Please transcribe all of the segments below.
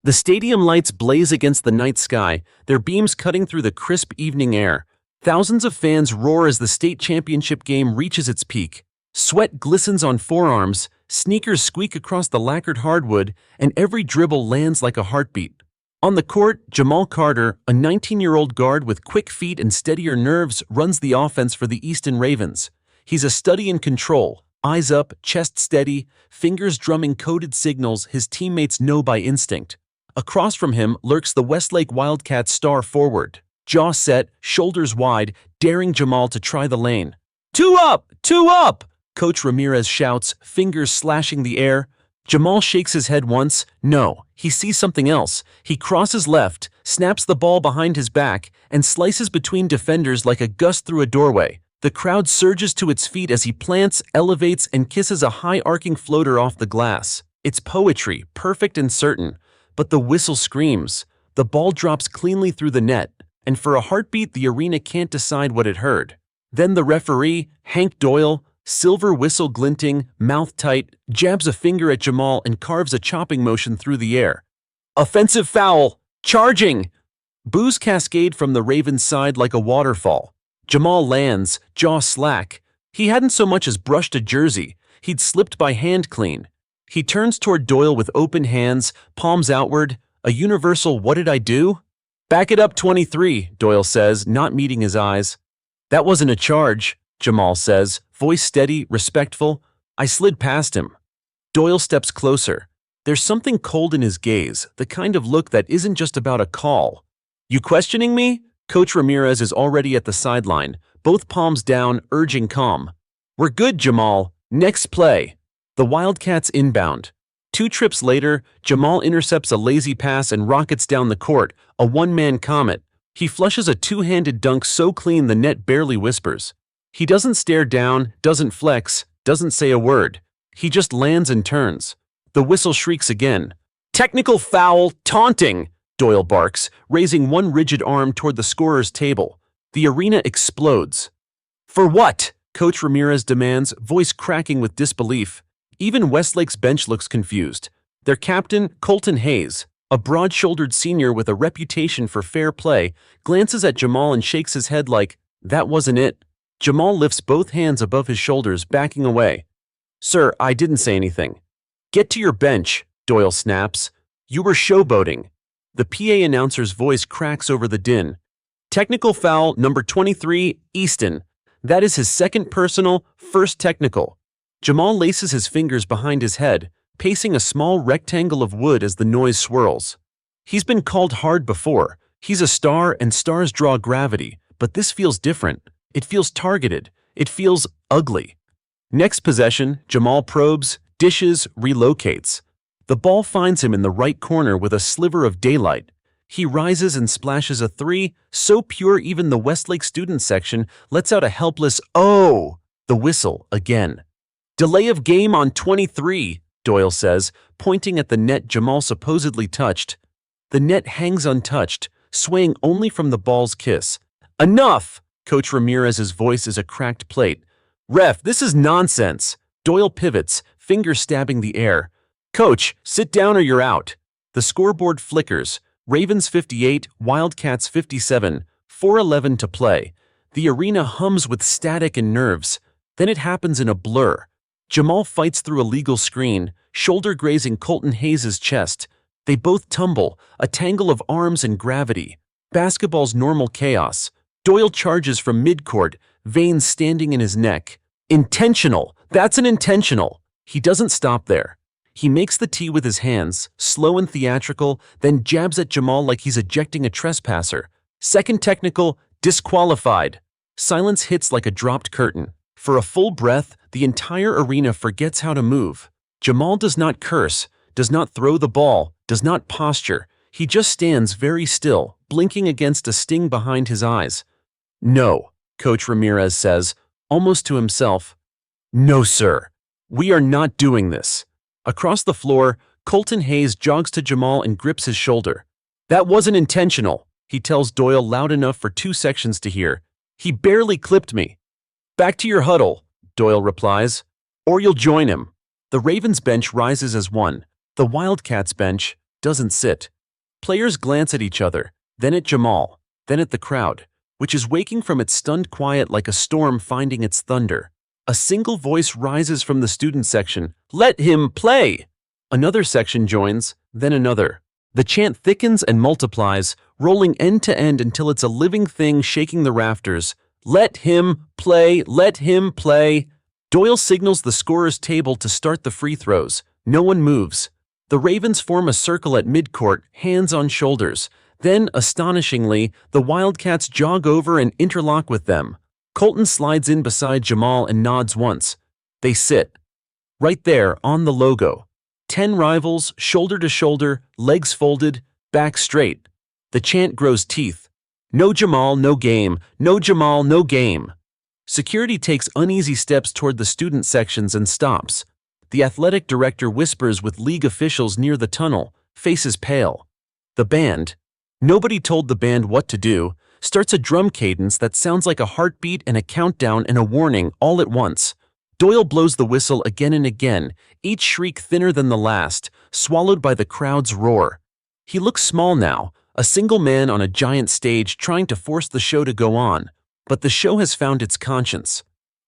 The stadium lights blaze against the night sky, their beams cutting through the crisp evening air. Thousands of fans roar as the state championship game reaches its peak. Sweat glistens on forearms, sneakers squeak across the lacquered hardwood, and every dribble lands like a heartbeat. On the court, Jamal Carter, a 19-year-old guard with quick feet and steadier nerves, runs the offense for the Easton Ravens. He's a study in control, eyes up, chest steady, fingers drumming coded signals his teammates know by instinct. Across from him lurks the Westlake Wildcats star forward, jaw set, shoulders wide, daring Jamal to try the lane. Two up! Two up! Coach Ramirez shouts, fingers slashing the air. Jamal shakes his head once. No, he sees something else. He crosses left, snaps the ball behind his back, and slices between defenders like a gust through a doorway. The crowd surges to its feet as he plants, elevates, and kisses a high-arcing floater off the glass. It's poetry, perfect and certain. But the whistle screams. The ball drops cleanly through the net, and for a heartbeat the arena can't decide what it heard. Then the referee, Hank Doyle, silver whistle glinting, mouth tight, jabs a finger at Jamal and carves a chopping motion through the air. Offensive foul! Charging! Boos cascade from the Ravens' side like a waterfall. Jamal lands, jaw slack. He hadn't so much as brushed a jersey. He'd slipped by hand clean. He turns toward Doyle with open hands, palms outward, a universal "what did I do?" "Back it up 23, Doyle says, not meeting his eyes. "That wasn't a charge," Jamal says, voice steady, respectful. "I slid past him." Doyle steps closer. There's something cold in his gaze, the kind of look that isn't just about a call. "You questioning me?" Coach Ramirez is already at the sideline, both palms down, urging calm. "We're good, Jamal. Next play." The Wildcats inbound. 2 trips later, Jamal intercepts a lazy pass and rockets down the court, a one-man comet. He flushes a two-handed dunk so clean the net barely whispers. He doesn't stare down, doesn't flex, doesn't say a word. He just lands and turns. The whistle shrieks again. "Technical foul, taunting!" Doyle barks, raising one rigid arm toward the scorer's table. The arena explodes. "For what?" Coach Ramirez demands, voice cracking with disbelief. Even Westlake's bench looks confused. Their captain, Colton Hayes, a broad-shouldered senior with a reputation for fair play, glances at Jamal and shakes his head like, "That wasn't it." Jamal lifts both hands above his shoulders, backing away. "Sir, I didn't say anything." "Get to your bench," Doyle snaps. "You were showboating." The PA announcer's voice cracks over the din. "Technical foul number 23, Easton. That is his second personal, first technical." Jamal laces his fingers behind his head, pacing a small rectangle of wood as the noise swirls. He's been called hard before. He's a star and stars draw gravity, but this feels different. It feels targeted. It feels ugly. Next possession, Jamal probes, dishes, relocates. The ball finds him in the right corner with a sliver of daylight. He rises and splashes a 3, so pure even the Westlake student section lets out a helpless "oh!" The whistle again. "Delay of game on 23, Doyle says, pointing at the net Jamal supposedly touched. The net hangs untouched, swaying only from the ball's kiss. "Enough!" Coach Ramirez's voice is a cracked plate. "Ref, this is nonsense." Doyle pivots, fingers stabbing the air. "Coach, sit down or you're out." The scoreboard flickers. Ravens 58, Wildcats 57, 4:11 to play. The arena hums with static and nerves. Then it happens in a blur. Jamal fights through a legal screen, shoulder grazing Colton Hayes' chest. They both tumble, a tangle of arms and gravity. Basketball's normal chaos. Doyle charges from midcourt, veins standing in his neck. "Intentional! That's an intentional!" He doesn't stop there. He makes the tee with his hands, slow and theatrical, then jabs at Jamal like he's ejecting a trespasser. Second technical, disqualified. Silence hits like a dropped curtain. For a full breath, the entire arena forgets how to move. Jamal does not curse, does not throw the ball, does not posture. He just stands very still, blinking against a sting behind his eyes. "No," Coach Ramirez says, almost to himself. "No, sir. We are not doing this." Across the floor, Colton Hayes jogs to Jamal and grips his shoulder. "That wasn't intentional," he tells Doyle loud enough for 2 sections to hear. "He barely clipped me." "Back to your huddle," Doyle replies, "or you'll join him." The Ravens bench rises as one. The Wildcats bench, doesn't sit. Players glance at each other, then at Jamal, then at the crowd, which is waking from its stunned quiet like a storm finding its thunder. A single voice rises from the student section, "Let him play!" Another section joins, then another. The chant thickens and multiplies, rolling end to end until it's a living thing shaking the rafters. "Let him play! Let him play!" Doyle signals the scorer's table to start the free throws. No one moves. The Ravens form a circle at midcourt, hands on shoulders. Then, astonishingly, the Wildcats jog over and interlock with them. Colton slides in beside Jamal and nods once. They sit. Right there, on the logo. 10 rivals, shoulder to shoulder, legs folded, back straight. The chant grows teeth. "No Jamal, no game. No Jamal, no game." Security takes uneasy steps toward the student sections and stops. The athletic director whispers with league officials near the tunnel, faces pale. The band. Nobody told the band what to do, starts a drum cadence that sounds like a heartbeat and a countdown and a warning all at once. Doyle blows the whistle again and again, each shriek thinner than the last, swallowed by the crowd's roar. He looks small now, a single man on a giant stage trying to force the show to go on, but the show has found its conscience.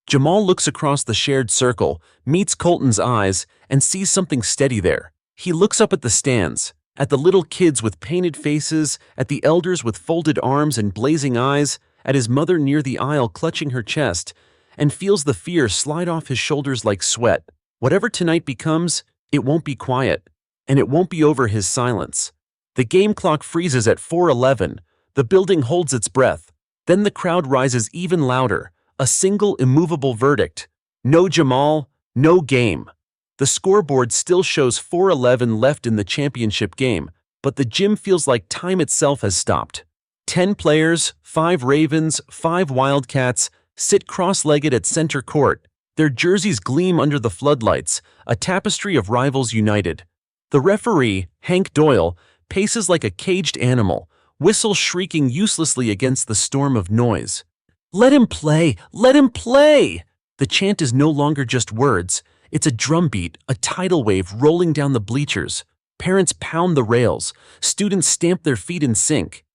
Jamal looks across the shared circle, meets Colton's eyes, and sees something steady there. He looks up at the stands, at the little kids with painted faces, at the elders with folded arms and blazing eyes, at his mother near the aisle clutching her chest, and feels the fear slide off his shoulders like sweat. Whatever tonight becomes, it won't be quiet, and it won't be over his silence. The game clock freezes at 4:11. The building holds its breath. Then the crowd rises even louder, a single immovable verdict. No Jamal, no game. The scoreboard still shows 4:11 left in the championship game, but the gym feels like time itself has stopped. 10 players, 5 Ravens, 5 Wildcats, sit cross-legged at center court. Their jerseys gleam under the floodlights, a tapestry of rivals united. The referee, Hank Doyle, paces like a caged animal, whistle shrieking uselessly against the storm of noise. "Let him play! Let him play!" The chant is no longer just words. It's a drumbeat, a tidal wave rolling down the bleachers. Parents pound the rails. Students stamp their feet in sync.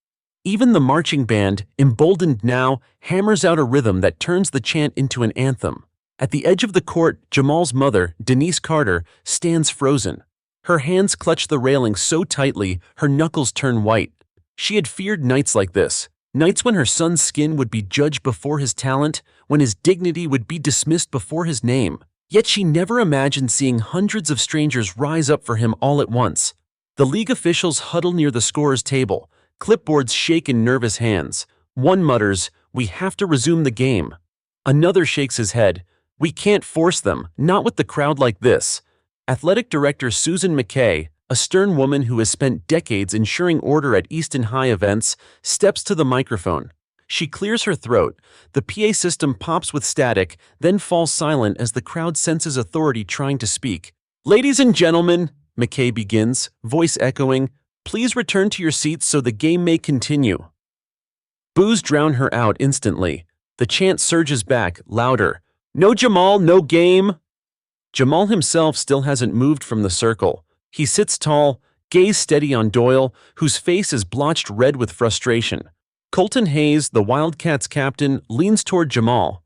Even the marching band, emboldened now, hammers out a rhythm that turns the chant into an anthem. At the edge of the court, Jamal's mother, Denise Carter, stands frozen. Her hands clutch the railing so tightly, her knuckles turn white. She had feared nights like this, nights when her son's skin would be judged before his talent, when his dignity would be dismissed before his name. Yet she never imagined seeing hundreds of strangers rise up for him all at once. The league officials huddle near the scorer's table, clipboards shake in nervous hands. One mutters, "We have to resume the game." Another shakes his head, "We can't force them, not with the crowd like this." Athletic director Susan McKay, a stern woman who has spent decades ensuring order at Easton High events, steps to the microphone. She clears her throat. The PA system pops with static, then falls silent as the crowd senses authority trying to speak. "Ladies and gentlemen," McKay begins, voice echoing, "please return to your seats so the game may continue." Boos drown her out instantly. The chant surges back, louder. "No Jamal, no game." Jamal himself still hasn't moved from the circle. He sits tall, gaze steady on Doyle, whose face is blotched red with frustration. Colton Hayes, the Wildcats captain, leans toward Jamal.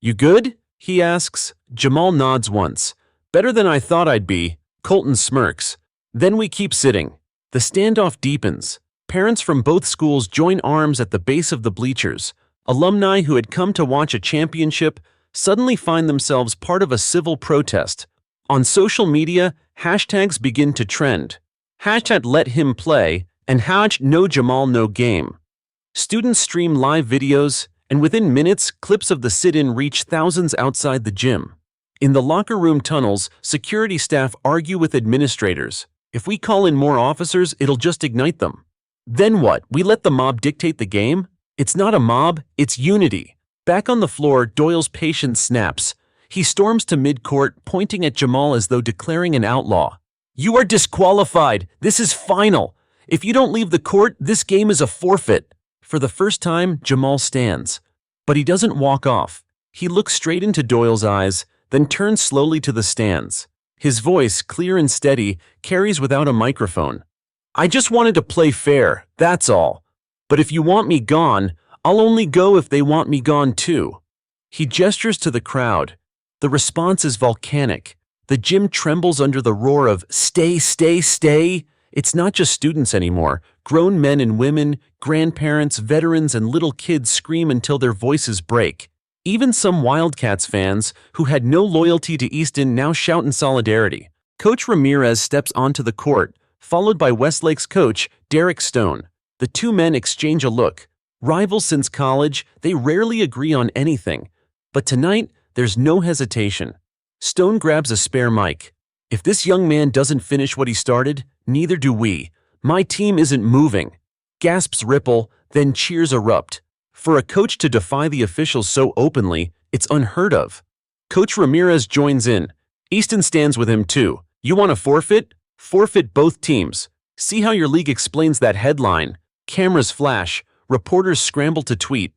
"You good?" he asks. Jamal nods once. "Better than I thought I'd be." Colton smirks. Then we keep sitting. The standoff deepens. Parents from both schools join arms at the base of the bleachers. Alumni who had come to watch a championship suddenly find themselves part of a civil protest. On social media, hashtags begin to trend. Hashtag let him play and hashtag no Jamal no game. Students stream live videos, and within minutes, clips of the sit-in reach thousands outside the gym. In the locker room tunnels, security staff argue with administrators. If we call in more officers, it'll just ignite them. Then what? We let the mob dictate the game? It's not a mob, it's unity. Back on the floor, Doyle's patience snaps. He storms to midcourt, pointing at Jamal as though declaring an outlaw. "You are disqualified. This is final. If you don't leave the court, this game is a forfeit." For the first time, Jamal stands. But he doesn't walk off. He looks straight into Doyle's eyes, then turns slowly to the stands. His voice, clear and steady, carries without a microphone. I just wanted to play fair, that's all. But if you want me gone, I'll only go if they want me gone too." He gestures to the crowd. The response is volcanic. The gym trembles under the roar of "Stay, stay, stay." It's not just students anymore. Grown men and women, grandparents, veterans, and little kids scream until their voices break. Even some Wildcats fans, who had no loyalty to Easton, now shout in solidarity. Coach Ramirez steps onto the court, followed by Westlake's coach, Derek Stone. The two men exchange a look. Rivals since college, they rarely agree on anything. But tonight, there's no hesitation. Stone grabs a spare mic. "If this young man doesn't finish what he started, neither do we. My team isn't moving." Gasps ripple, then cheers erupt. For a coach to defy the officials so openly, it's unheard of. Coach Ramirez joins in. Easton stands with him too. "You want to forfeit? Forfeit both teams. See how your league explains that headline." Cameras flash. Reporters scramble to tweet.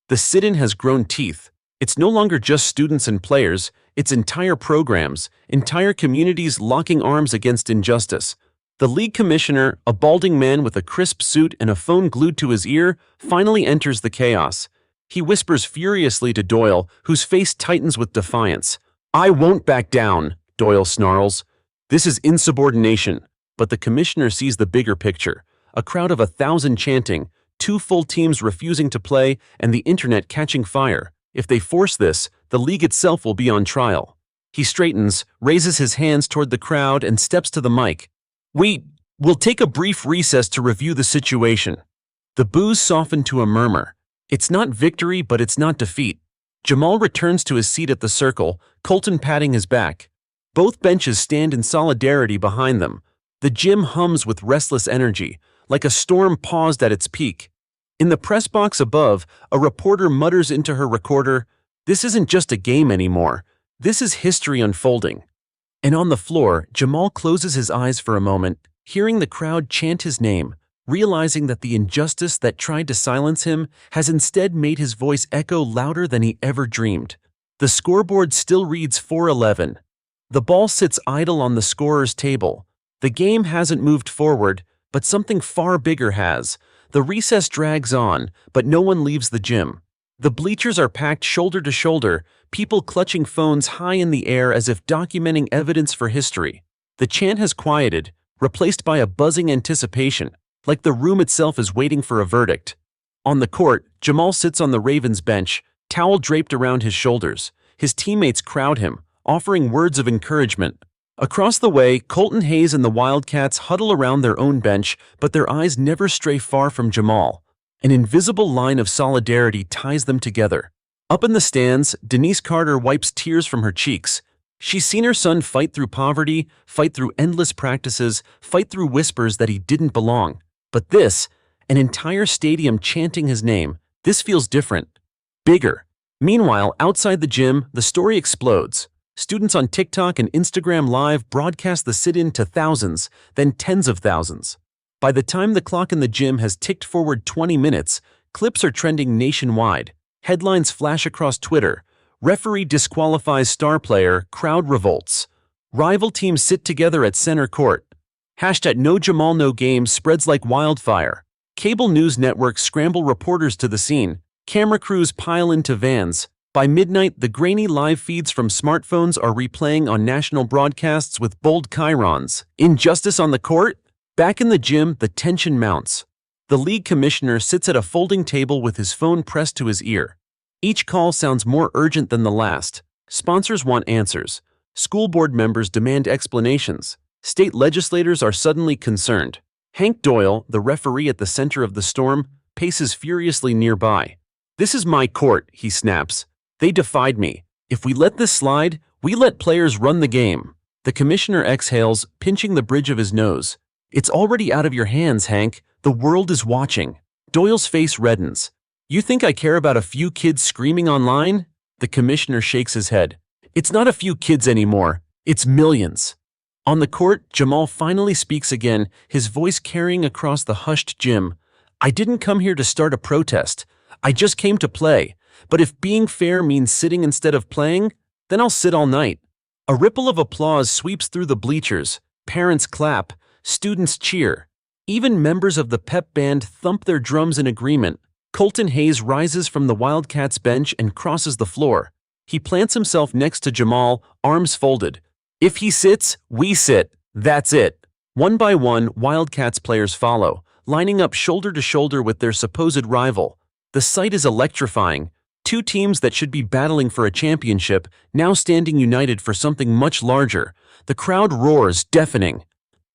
The sit-in has grown teeth. It's no longer just students and players. It's entire programs, entire communities locking arms against injustice. The league commissioner, a balding man with a crisp suit and a phone glued to his ear, finally enters the chaos. He whispers furiously to Doyle, whose face tightens with defiance. "I won't back down," Doyle snarls. This is insubordination. But the commissioner sees the bigger picture. A crowd of 1,000 chanting, 2 full teams refusing to play, and the internet catching fire. If they force this, the league itself will be on trial. He straightens, raises his hands toward the crowd, and steps to the mic. We'll take a brief recess to review the situation." The boos soften to a murmur. It's not victory, but it's not defeat. Jamal returns to his seat at the circle, Colton patting his back. Both benches stand in solidarity behind them. The gym hums with restless energy, like a storm paused at its peak. In the press box above, a reporter mutters into her recorder, "This isn't just a game anymore. This is history unfolding." And on the floor, Jamal closes his eyes for a moment, hearing the crowd chant his name, realizing that the injustice that tried to silence him has instead made his voice echo louder than he ever dreamed. The scoreboard still reads 4-11. The ball sits idle on the scorer's table. The game hasn't moved forward, but something far bigger has. The recess drags on, but no one leaves the gym. The bleachers are packed shoulder to shoulder, people clutching phones high in the air as if documenting evidence for history. The chant has quieted, replaced by a buzzing anticipation, like the room itself is waiting for a verdict. On the court, Jamal sits on the Ravens bench, towel draped around his shoulders. His teammates crowd him, offering words of encouragement. Across the way, Colton Hayes and the Wildcats huddle around their own bench, but their eyes never stray far from Jamal. An invisible line of solidarity ties them together. Up in the stands, Denise Carter wipes tears from her cheeks. She's seen her son fight through poverty, fight through endless practices, fight through whispers that he didn't belong. But this, an entire stadium chanting his name, this feels different. Bigger. Meanwhile, outside the gym, the story explodes. Students on TikTok and Instagram Live broadcast the sit-in to thousands, then tens of thousands. By the time the clock in the gym has ticked forward 20 minutes, clips are trending nationwide. Headlines flash across Twitter. Referee disqualifies star player, crowd revolts. Rival teams sit together at center court. Hashtag No Jamal No Game spreads like wildfire. Cable news networks scramble reporters to the scene. Camera crews pile into vans. By midnight, the grainy live feeds from smartphones are replaying on national broadcasts with bold chyrons. Injustice on the court? Back in the gym, the tension mounts. The league commissioner sits at a folding table with his phone pressed to his ear. Each call sounds more urgent than the last. Sponsors want answers. School board members demand explanations. State legislators are suddenly concerned. Hank Doyle, the referee at the center of the storm, paces furiously nearby. "This is my court," he snaps. "They defied me. If we let this slide, we let players run the game." The commissioner exhales, pinching the bridge of his nose. "It's already out of your hands, Hank. The world is watching." Doyle's face reddens. "You think I care about a few kids screaming online?" The commissioner shakes his head. "It's not a few kids anymore. It's millions." On the court, Jamal finally speaks again, his voice carrying across the hushed gym. "I didn't come here to start a protest. I just came to play. But if being fair means sitting instead of playing, then I'll sit all night." A ripple of applause sweeps through the bleachers. Parents clap. Students cheer. Even members of the pep band thump their drums in agreement. Colton Hayes rises from the Wildcats bench and crosses the floor. He plants himself next to Jamal, arms folded. If he sits, we sit. That's it. One by one, Wildcats players follow, lining up shoulder to shoulder with their supposed rival. The sight is electrifying. Two teams that should be battling for a championship, now standing united for something much larger. The crowd roars, deafening.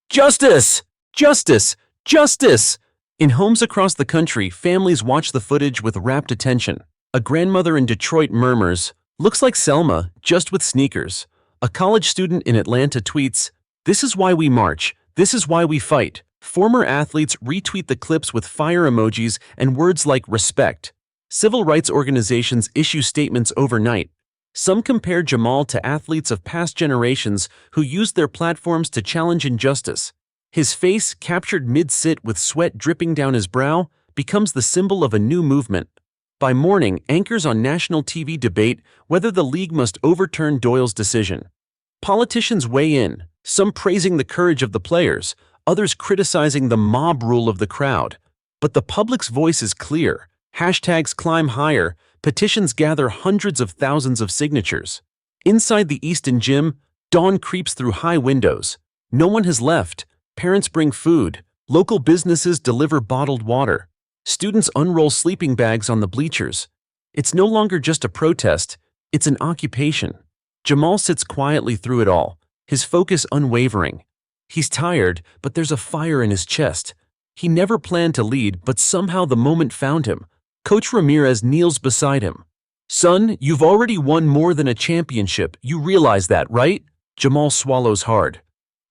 Justice! Justice! Justice! In homes across the country, families watch the footage with rapt attention. A grandmother in Detroit murmurs, "Looks like Selma, just with sneakers." A college student in Atlanta tweets, "This is why we march. This is why we fight." Former athletes retweet the clips with fire emojis and words like respect. Civil rights organizations issue statements overnight. Some compare Jamal to athletes of past generations who used their platforms to challenge injustice. His face, captured mid-sit with sweat dripping down his brow, becomes the symbol of a new movement. By morning, anchors on national TV debate whether the league must overturn Doyle's decision. Politicians weigh in, some praising the courage of the players, others criticizing the mob rule of the crowd. But the public's voice is clear. Hashtags climb higher, petitions gather hundreds of thousands of signatures. Inside the Easton gym, dawn creeps through high windows. No one has left. Parents bring food. Local businesses deliver bottled water. Students unroll sleeping bags on the bleachers. It's no longer just a protest, it's an occupation. Jamal sits quietly through it all, his focus unwavering. He's tired, but there's a fire in his chest. He never planned to lead, but somehow the moment found him. Coach Ramirez kneels beside him. "Son, you've already won more than a championship. You realize that, right?" Jamal swallows hard.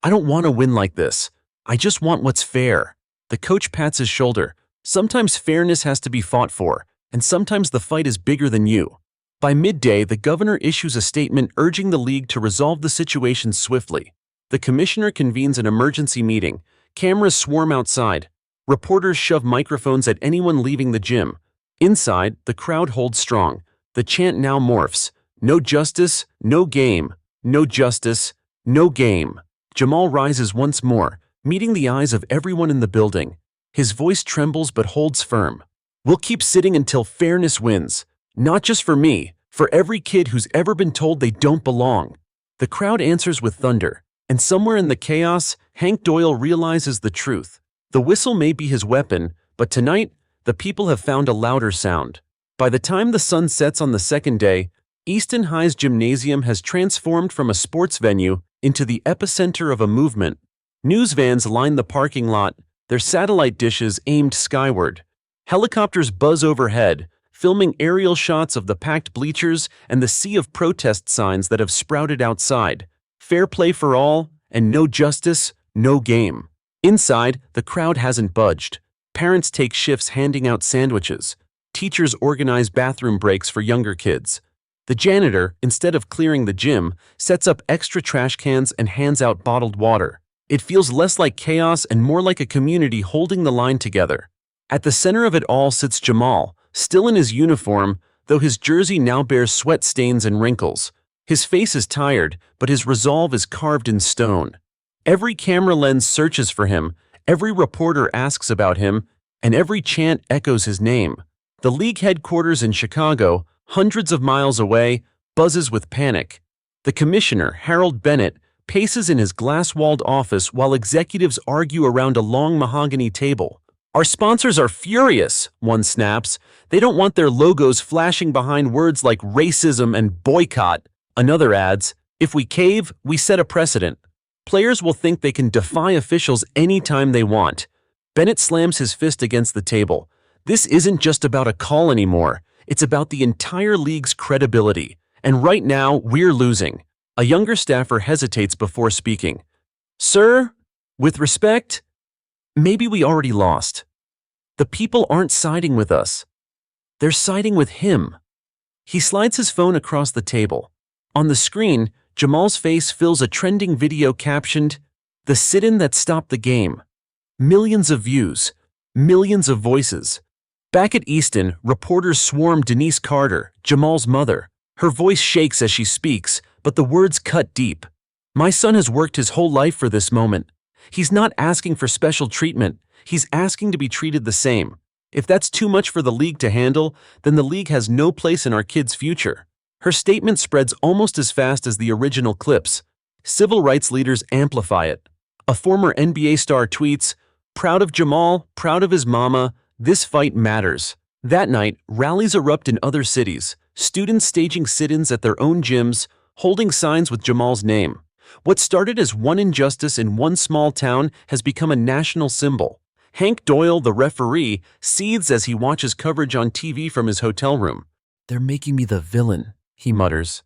"I don't want to win like this. I just want what's fair." The coach pats his shoulder. Sometimes fairness has to be fought for, and sometimes the fight is bigger than you. By midday, the governor issues a statement urging the league to resolve the situation swiftly. The commissioner convenes an emergency meeting. Cameras swarm outside. Reporters shove microphones at anyone leaving the gym. Inside, the crowd holds strong. The chant now morphs. No justice, no game. No justice, no game. Jamal rises once more, meeting the eyes of everyone in the building. His voice trembles but holds firm. "We'll keep sitting until fairness wins. Not just for me, for every kid who's ever been told they don't belong." The crowd answers with thunder, and somewhere in the chaos, Hank Doyle realizes the truth. The whistle may be his weapon, but tonight, the people have found a louder sound. By the time the sun sets on the second day, Easton High's gymnasium has transformed from a sports venue into the epicenter of a movement. News vans line the parking lot, their satellite dishes aimed skyward. Helicopters buzz overhead, filming aerial shots of the packed bleachers and the sea of protest signs that have sprouted outside. Fair play for all, and no justice, no game. Inside, the crowd hasn't budged. Parents take shifts handing out sandwiches. Teachers organize bathroom breaks for younger kids. The janitor, instead of clearing the gym, sets up extra trash cans and hands out bottled water. It feels less like chaos and more like a community holding the line together. At the center of it all sits Jamal, still in his uniform, though his jersey now bears sweat stains and wrinkles. His face is tired, but his resolve is carved in stone. Every camera lens searches for him, every reporter asks about him, and every chant echoes his name. The league headquarters in Chicago, hundreds of miles away, buzzes with panic. The commissioner, Harold Bennett, paces in his glass-walled office while executives argue around a long mahogany table. "Our sponsors are furious," one snaps. "They don't want their logos flashing behind words like racism and boycott." Another adds, "If we cave, we set a precedent. Players will think they can defy officials anytime they want." Bennett slams his fist against the table. "This isn't just about a call anymore. It's about the entire league's credibility. And right now, we're losing." A younger staffer hesitates before speaking. "Sir, with respect, maybe we already lost. The people aren't siding with us. They're siding with him." He slides his phone across the table. On the screen, Jamal's face fills a trending video captioned, "The sit-in that stopped the game." Millions of views, millions of voices. Back at Easton, reporters swarm Denise Carter, Jamal's mother. Her voice shakes as she speaks, but the words cut deep. "My son has worked his whole life for this moment. He's not asking for special treatment. He's asking to be treated the same. If that's too much for the league to handle, then the league has no place in our kids' future. Her statement spreads almost as fast as the original clips. Civil rights leaders amplify it. A former NBA star tweets, "Proud of Jamal, proud of his mama, this fight matters." That night, rallies erupt in other cities, students staging sit-ins at their own gyms, holding signs with Jamal's name. What started as one injustice in one small town has become a national symbol. Hank Doyle, the referee, seethes as he watches coverage on TV from his hotel room. "They're making me the villain," he mutters.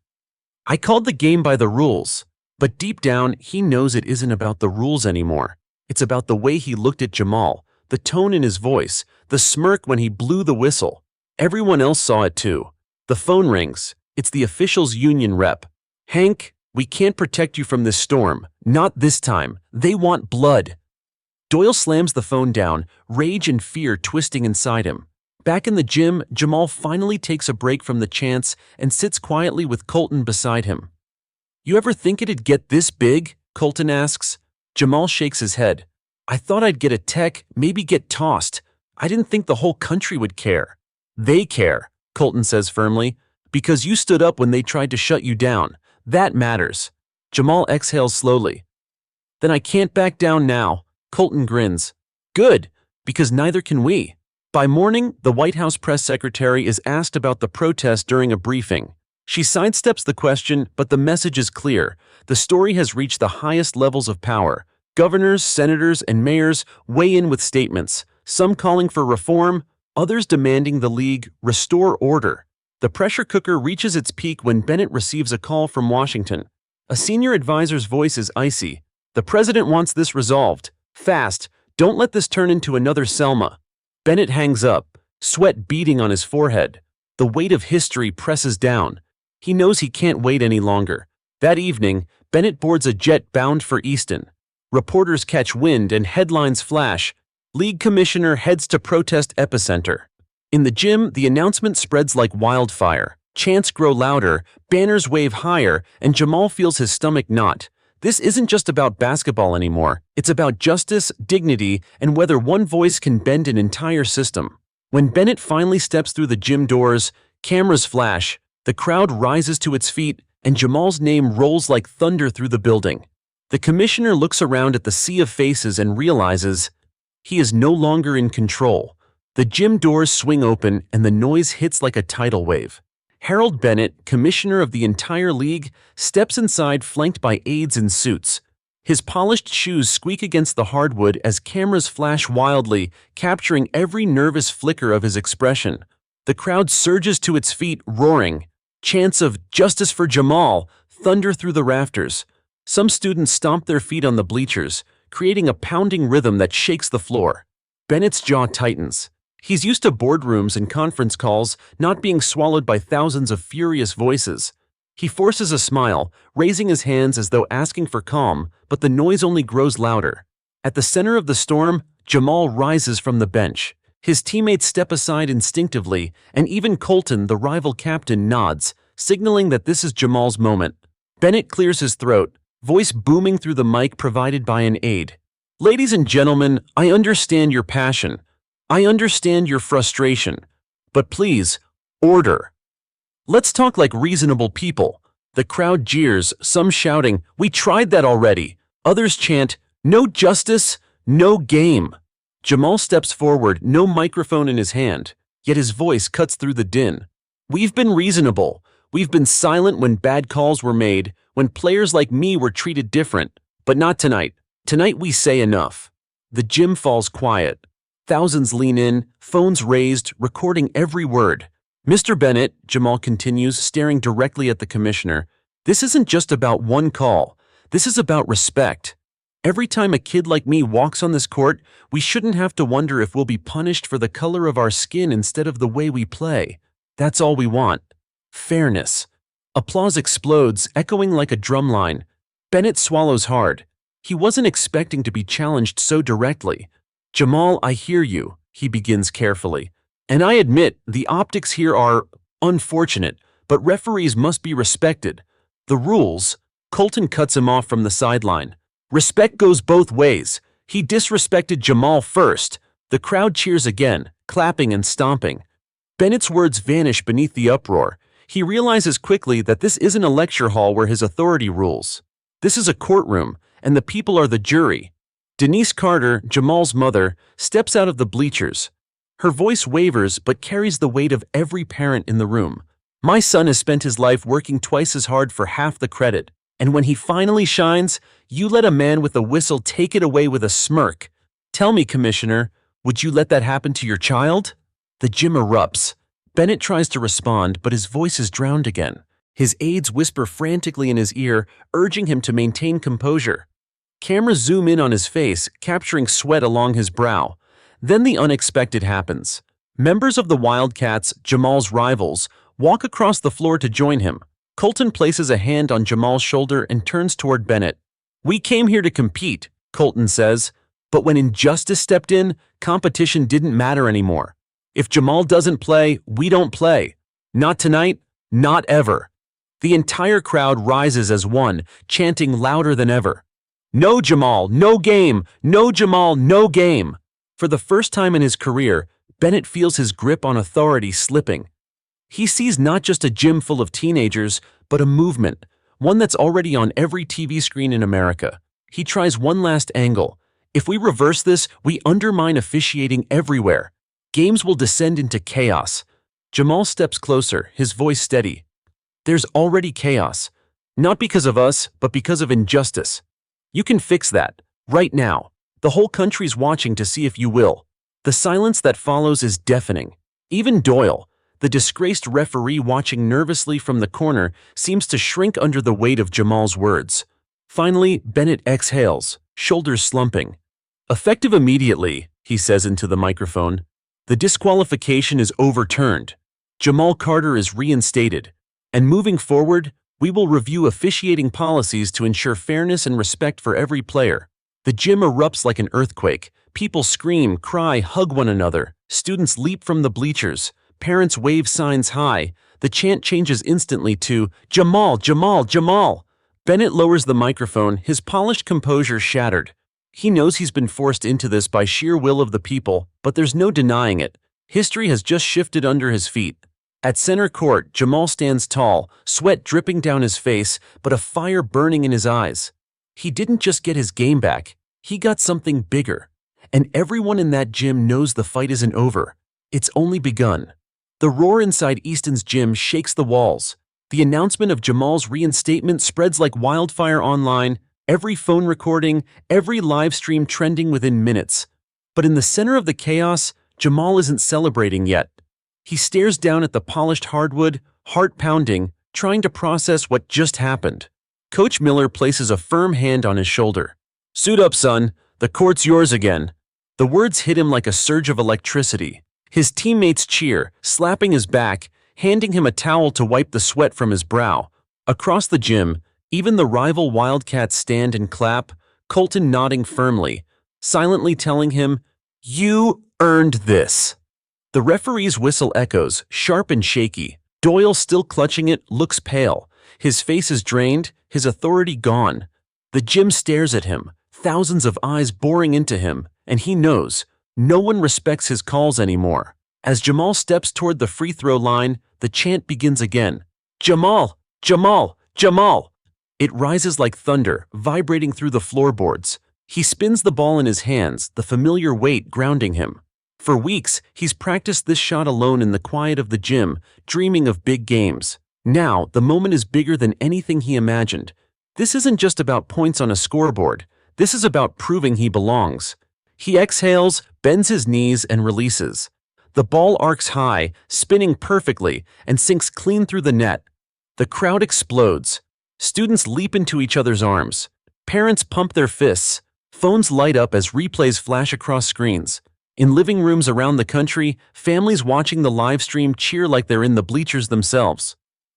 "I called the game by the rules." But deep down, he knows it isn't about the rules anymore. It's about the way he looked at Jamal, the tone in his voice, the smirk when he blew the whistle. Everyone else saw it too. The phone rings. It's the officials' union rep. "Hank, we can't protect you from this storm. Not this time. They want blood." Doyle slams the phone down, rage and fear twisting inside him. Back in the gym, Jamal finally takes a break from the chants and sits quietly with Colton beside him. "You ever think it'd get this big?" Colton asks. Jamal shakes his head. "I thought I'd get a tech, maybe get tossed. I didn't think the whole country would care." "They care," Colton says firmly, "because you stood up when they tried to shut you down. That matters." Jamal exhales slowly. "Then I can't back down now." Colton grins. "Good, because neither can we." By morning, the White House press secretary is asked about the protest during a briefing. She sidesteps the question, but the message is clear. The story has reached the highest levels of power. Governors, senators, and mayors weigh in with statements, some calling for reform, others demanding the league restore order. The pressure cooker reaches its peak when Bennett receives a call from Washington. A senior advisor's voice is icy. "The president wants this resolved. Fast. Don't let this turn into another Selma." Bennett hangs up, sweat beading on his forehead. The weight of history presses down. He knows he can't wait any longer. That evening, Bennett boards a jet bound for Easton. Reporters catch wind and headlines flash. League commissioner heads to protest epicenter. In the gym, the announcement spreads like wildfire. Chants grow louder, banners wave higher, and Jamal feels his stomach knot. This isn't just about basketball anymore. It's about justice, dignity, and whether one voice can bend an entire system. When Bennett finally steps through the gym doors, cameras flash. The crowd rises to its feet, and Jamal's name rolls like thunder through the building. The commissioner looks around at the sea of faces and realizes he is no longer in control. The gym doors swing open, and the noise hits like a tidal wave. Harold Bennett, commissioner of the entire league, steps inside flanked by aides in suits. His polished shoes squeak against the hardwood as cameras flash wildly, capturing every nervous flicker of his expression. The crowd surges to its feet, roaring. Chants of "Justice for Jamal" thunder through the rafters. Some students stomp their feet on the bleachers, creating a pounding rhythm that shakes the floor. Bennett's jaw tightens. He's used to boardrooms and conference calls not being swallowed by thousands of furious voices. He forces a smile, raising his hands as though asking for calm, but the noise only grows louder. At the center of the storm, Jamal rises from the bench. His teammates step aside instinctively, and even Colton, the rival captain, nods, signaling that this is Jamal's moment. Bennett clears his throat, voice booming through the mic provided by an aide. "Ladies and gentlemen, I understand your passion. I understand your frustration. But please, order. Let's talk like reasonable people." The crowd jeers, some shouting, "We tried that already." Others chant, "No justice, no game." Jamal steps forward, no microphone in his hand, yet his voice cuts through the din. "We've been reasonable. We've been silent when bad calls were made, when players like me were treated different. But not tonight. Tonight we say enough." The gym falls quiet. Thousands lean in, phones raised, recording every word. "Mr. Bennett," Jamal continues, staring directly at the commissioner, "this isn't just about one call. This is about respect. Every time a kid like me walks on this court, we shouldn't have to wonder if we'll be punished for the color of our skin instead of the way we play. That's all we want. Fairness." Applause explodes, echoing like a drumline. Bennett swallows hard. He wasn't expecting to be challenged so directly. "Jamal, I hear you," he begins carefully. "And I admit the optics here are unfortunate, but referees must be respected. The rules." Colton cuts him off from the sideline. Respect goes both ways. He disrespected Jamal first. The crowd cheers again, clapping and stomping. Bennett's words vanish beneath the uproar. He realizes quickly that this isn't a lecture hall where his authority rules. This is a courtroom, and the people are the jury. Denise Carter, Jamal's mother, steps out of the bleachers. Her voice wavers but carries the weight of every parent in the room. My son has spent his life working twice as hard for half the credit, and when he finally shines, you let a man with a whistle take it away with a smirk. Tell me, Commissioner, would you let that happen to your child? The gym erupts. Bennett tries to respond, but his voice is drowned again. His aides whisper frantically in his ear, urging him to maintain composure. Cameras zoom in on his face, capturing sweat along his brow. Then the unexpected happens. Members of the Wildcats, Jamal's rivals, walk across the floor to join him. Colton places a hand on Jamal's shoulder and turns toward Bennett. We came here to compete, Colton says, but when injustice stepped in, competition didn't matter anymore. If Jamal doesn't play, we don't play. Not tonight, not ever. The entire crowd rises as one, chanting louder than ever. No Jamal, no game! No Jamal, no game! For the first time in his career, Bennett feels his grip on authority slipping. He sees not just a gym full of teenagers, but a movement, one that's already on every TV screen in America. He tries one last angle. If we reverse this, we undermine officiating everywhere. Games will descend into chaos. Jamal steps closer, his voice steady. There's already chaos. Not because of us, but because of injustice. You can fix that, right now. The whole country's watching to see if you will. The silence that follows is deafening. Even Doyle, the disgraced referee watching nervously from the corner, seems to shrink under the weight of Jamal's words. Finally, Bennett exhales, shoulders slumping. Effective immediately, he says into the microphone. The disqualification is overturned. Jamal Carter is reinstated. And moving forward, we will review officiating policies to ensure fairness and respect for every player. The gym erupts like an earthquake. People scream, cry, hug one another. Students leap from the bleachers. Parents wave signs high. The chant changes instantly to, Jamal, Jamal, Jamal. Bennett lowers the microphone, his polished composure shattered. He knows he's been forced into this by sheer will of the people, but there's no denying it. History has just shifted under his feet. At center court, Jamal stands tall, sweat dripping down his face, but a fire burning in his eyes. He didn't just get his game back, he got something bigger. And everyone in that gym knows the fight isn't over. It's only begun. The roar inside Easton's gym shakes the walls. The announcement of Jamal's reinstatement spreads like wildfire online, every phone recording, every live stream trending within minutes. But in the center of the chaos, Jamal isn't celebrating yet. He stares down at the polished hardwood, heart pounding, trying to process what just happened. Coach Miller places a firm hand on his shoulder. Suit up, son. The court's yours again. The words hit him like a surge of electricity. His teammates cheer, slapping his back, handing him a towel to wipe the sweat from his brow. Across the gym, even the rival Wildcats stand and clap, Colton nodding firmly, silently telling him, You earned this. The referee's whistle echoes, sharp and shaky. Doyle, still clutching it, looks pale. His face is drained, his authority gone. The gym stares at him, thousands of eyes boring into him, and he knows no one respects his calls anymore. As Jamal steps toward the free throw line, the chant begins again. Jamal! Jamal! Jamal! It rises like thunder, vibrating through the floorboards. He spins the ball in his hands, the familiar weight grounding him. For weeks, he's practiced this shot alone in the quiet of the gym, dreaming of big games. Now, the moment is bigger than anything he imagined. This isn't just about points on a scoreboard. This is about proving he belongs. He exhales, bends his knees, and releases. The ball arcs high, spinning perfectly, and sinks clean through the net. The crowd explodes. Students leap into each other's arms. Parents pump their fists. Phones light up as replays flash across screens. In living rooms around the country, families watching the live stream cheer like they're in the bleachers themselves.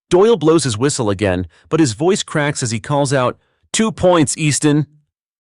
Doyle blows his whistle again, but his voice cracks as he calls out, 2 points, Easton.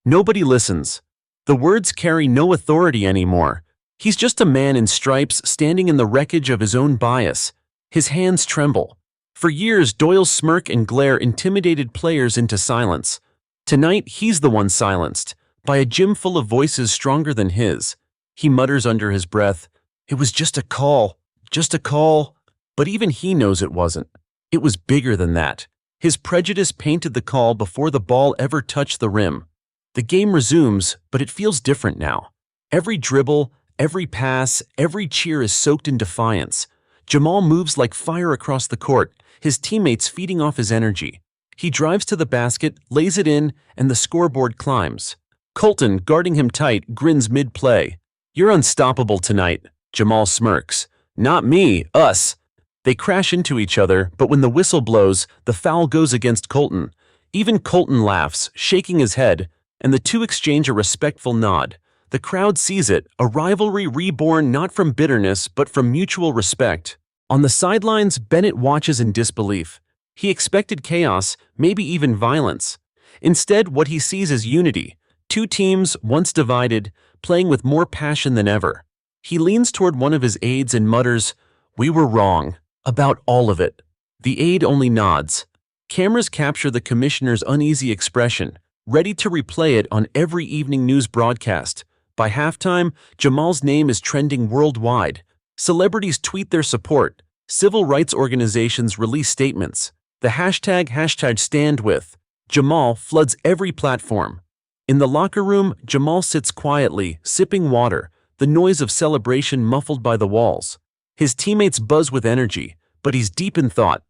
Nobody listens. The words carry no authority anymore. He's just a man in stripes standing in the wreckage of his own bias. His hands tremble. For years, Doyle's smirk and glare intimidated players into silence. Tonight, he's the one silenced, by a gym full of voices stronger than his. He mutters under his breath, "It was just a call, just a call." But even he knows it wasn't. It was bigger than that. His prejudice painted the call before the ball ever touched the rim. The game resumes, but it feels different now. Every dribble, every pass, every cheer is soaked in defiance. Jamal moves like fire across the court, his teammates feeding off his energy. He drives to the basket, lays it in, and the scoreboard climbs. Colton, guarding him tight, grins mid-play. "You're unstoppable tonight," Jamal smirks. "Not me, us." They crash into each other, but when the whistle blows, the foul goes against Colton. Even Colton laughs, shaking his head, and the two exchange a respectful nod. The crowd sees it, a rivalry reborn not from bitterness but from mutual respect. On the sidelines, Bennett watches in disbelief. He expected chaos, maybe even violence. Instead, what he sees is unity. Two teams, once divided, playing with more passion than ever. He leans toward one of his aides and mutters, "We were wrong. About all of it." The aide only nods. Cameras capture the commissioner's uneasy expression, ready to replay it on every evening news broadcast. By halftime, Jamal's name is trending worldwide. Celebrities tweet their support. Civil rights organizations release statements. The hashtag #StandWith Jamal floods every platform. In the locker room, Jamal sits quietly, sipping water, the noise of celebration muffled by the walls. His teammates buzz with energy, but he's deep in thought.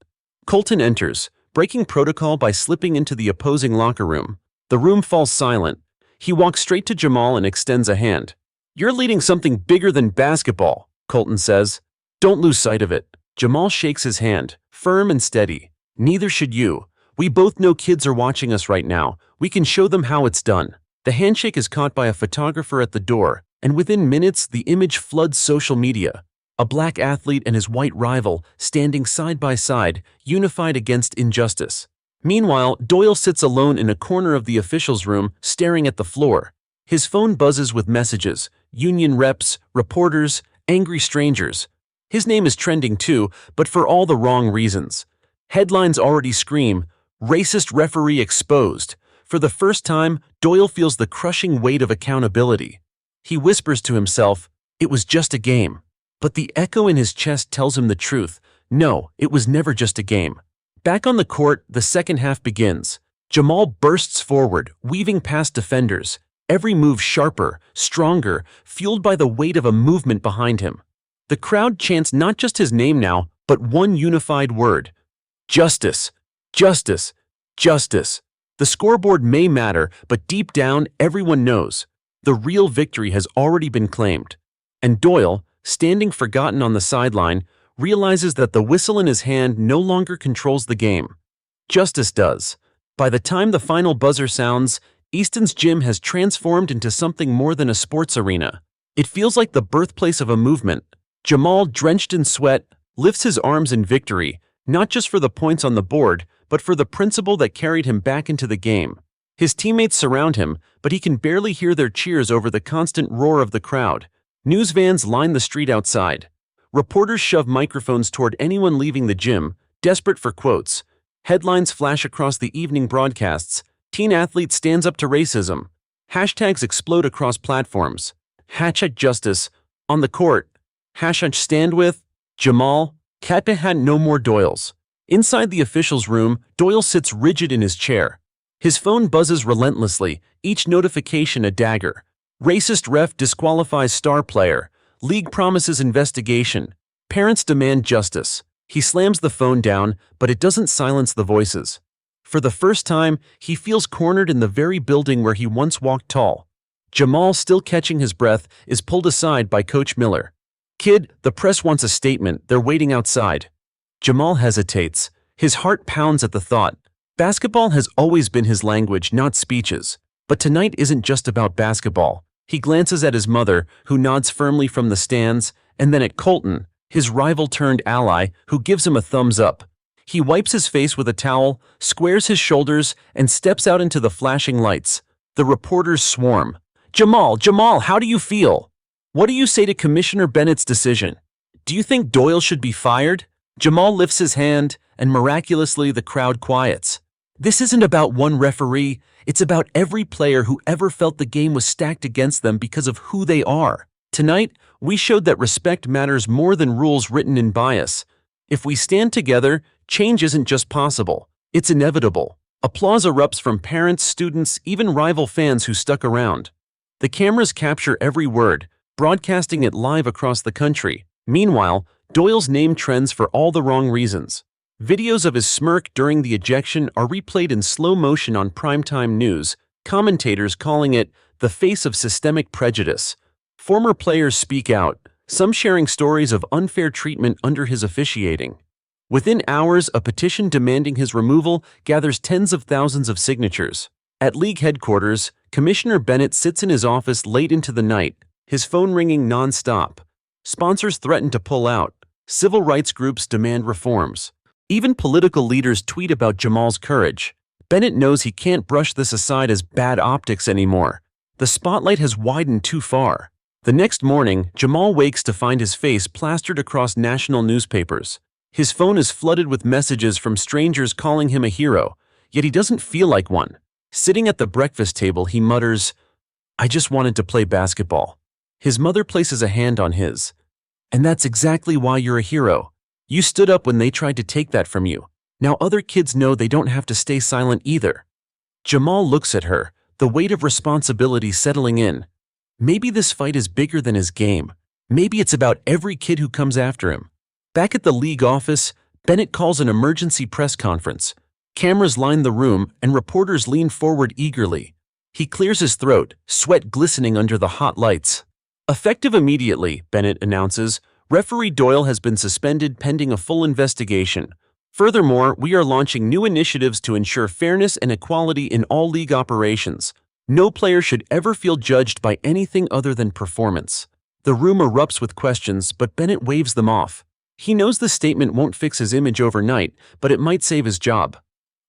Colton enters, breaking protocol by slipping into the opposing locker room. The room falls silent. He walks straight to Jamal and extends a hand. "You're leading something bigger than basketball," Colton says. "Don't lose sight of it." Jamal shakes his hand, firm and steady. "Neither should you. We both know kids are watching us right now. We can show them how it's done." The handshake is caught by a photographer at the door, and within minutes the image floods social media. A black athlete and his white rival standing side by side, unified against injustice. Meanwhile, Doyle sits alone in a corner of the officials' room, staring at the floor. His phone buzzes with messages, union reps, reporters, angry strangers. His name is trending too, but for all the wrong reasons. Headlines already scream, "Racist referee exposed." For the first time, Doyle feels the crushing weight of accountability. He whispers to himself, "It was just a game." But the echo in his chest tells him the truth. No, it was never just a game. Back on the court, the second half begins. Jamal bursts forward, weaving past defenders, every move sharper, stronger, fueled by the weight of a movement behind him. The crowd chants not just his name now, but one unified word: justice, justice, justice. The scoreboard may matter, but deep down, everyone knows. The real victory has already been claimed. And Doyle, standing forgotten on the sideline, realizes that the whistle in his hand no longer controls the game. Justice does. By the time the final buzzer sounds, Easton's gym has transformed into something more than a sports arena. It feels like the birthplace of a movement. Jamal, drenched in sweat, lifts his arms in victory, not just for the points on the board, but for the principle that carried him back into the game. His teammates surround him, but he can barely hear their cheers over the constant roar of the crowd. News vans line the street outside. Reporters shove microphones toward anyone leaving the gym, desperate for quotes. Headlines flash across the evening broadcasts. Teen athlete stands up to racism. Hashtags explode across platforms. #justice. On the court. #StandWith Jamal. Katpa had no more Doyles. Inside the officials' room, Doyle sits rigid in his chair. His phone buzzes relentlessly, each notification a dagger. Racist ref disqualifies star player. League promises investigation. Parents demand justice. He slams the phone down, but it doesn't silence the voices. For the first time, he feels cornered in the very building where he once walked tall. Jamal, still catching his breath, is pulled aside by Coach Miller. "Kid, the press wants a statement. They're waiting outside." Jamal hesitates. His heart pounds at the thought. Basketball has always been his language, not speeches. But tonight isn't just about basketball. He glances at his mother, who nods firmly from the stands, and then at Colton, his rival-turned-ally, who gives him a thumbs up. He wipes his face with a towel, squares his shoulders, and steps out into the flashing lights. The reporters swarm. Jamal, how do you feel? What do you say to Commissioner Bennett's decision? Do you think Doyle should be fired?" Jamal lifts his hand, and miraculously the crowd quiets. This isn't about one referee, It's about every player who ever felt the game was stacked against them because of who they are. Tonight, we showed that respect matters more than rules written in bias. If we stand together, change isn't just possible, it's inevitable. Applause erupts from parents, students, even rival fans who stuck around. The cameras capture every word, broadcasting it live across the country. Meanwhile, Doyle's name trends for all the wrong reasons. Videos of his smirk during the ejection are replayed in slow motion on primetime news, commentators calling it the face of systemic prejudice. Former players speak out, some sharing stories of unfair treatment under his officiating. Within hours, a petition demanding his removal gathers tens of thousands of signatures. At league headquarters, Commissioner Bennett sits in his office late into the night, his phone ringing non-stop. Sponsors threaten to pull out. Civil rights groups demand reforms. Even political leaders tweet about Jamal's courage. Bennett knows he can't brush this aside as bad optics anymore. The spotlight has widened too far. The next morning, Jamal wakes to find his face plastered across national newspapers. His phone is flooded with messages from strangers calling him a hero, yet he doesn't feel like one. Sitting at the breakfast table, he mutters, "I just wanted to play basketball." His mother places a hand on his. "And that's exactly why you're a hero. You stood up when they tried to take that from you. Now other kids know they don't have to stay silent either." Jamal looks at her, the weight of responsibility settling in. Maybe this fight is bigger than his game. Maybe it's about every kid who comes after him. Back at the league office, Bennett calls an emergency press conference. Cameras line the room and reporters lean forward eagerly. He clears his throat, sweat glistening under the hot lights. "Effective immediately," Bennett announces, "Referee Doyle has been suspended pending a full investigation. Furthermore, we are launching new initiatives to ensure fairness and equality in all league operations. No player should ever feel judged by anything other than performance." The room erupts with questions, but Bennett waves them off. He knows the statement won't fix his image overnight, but it might save his job.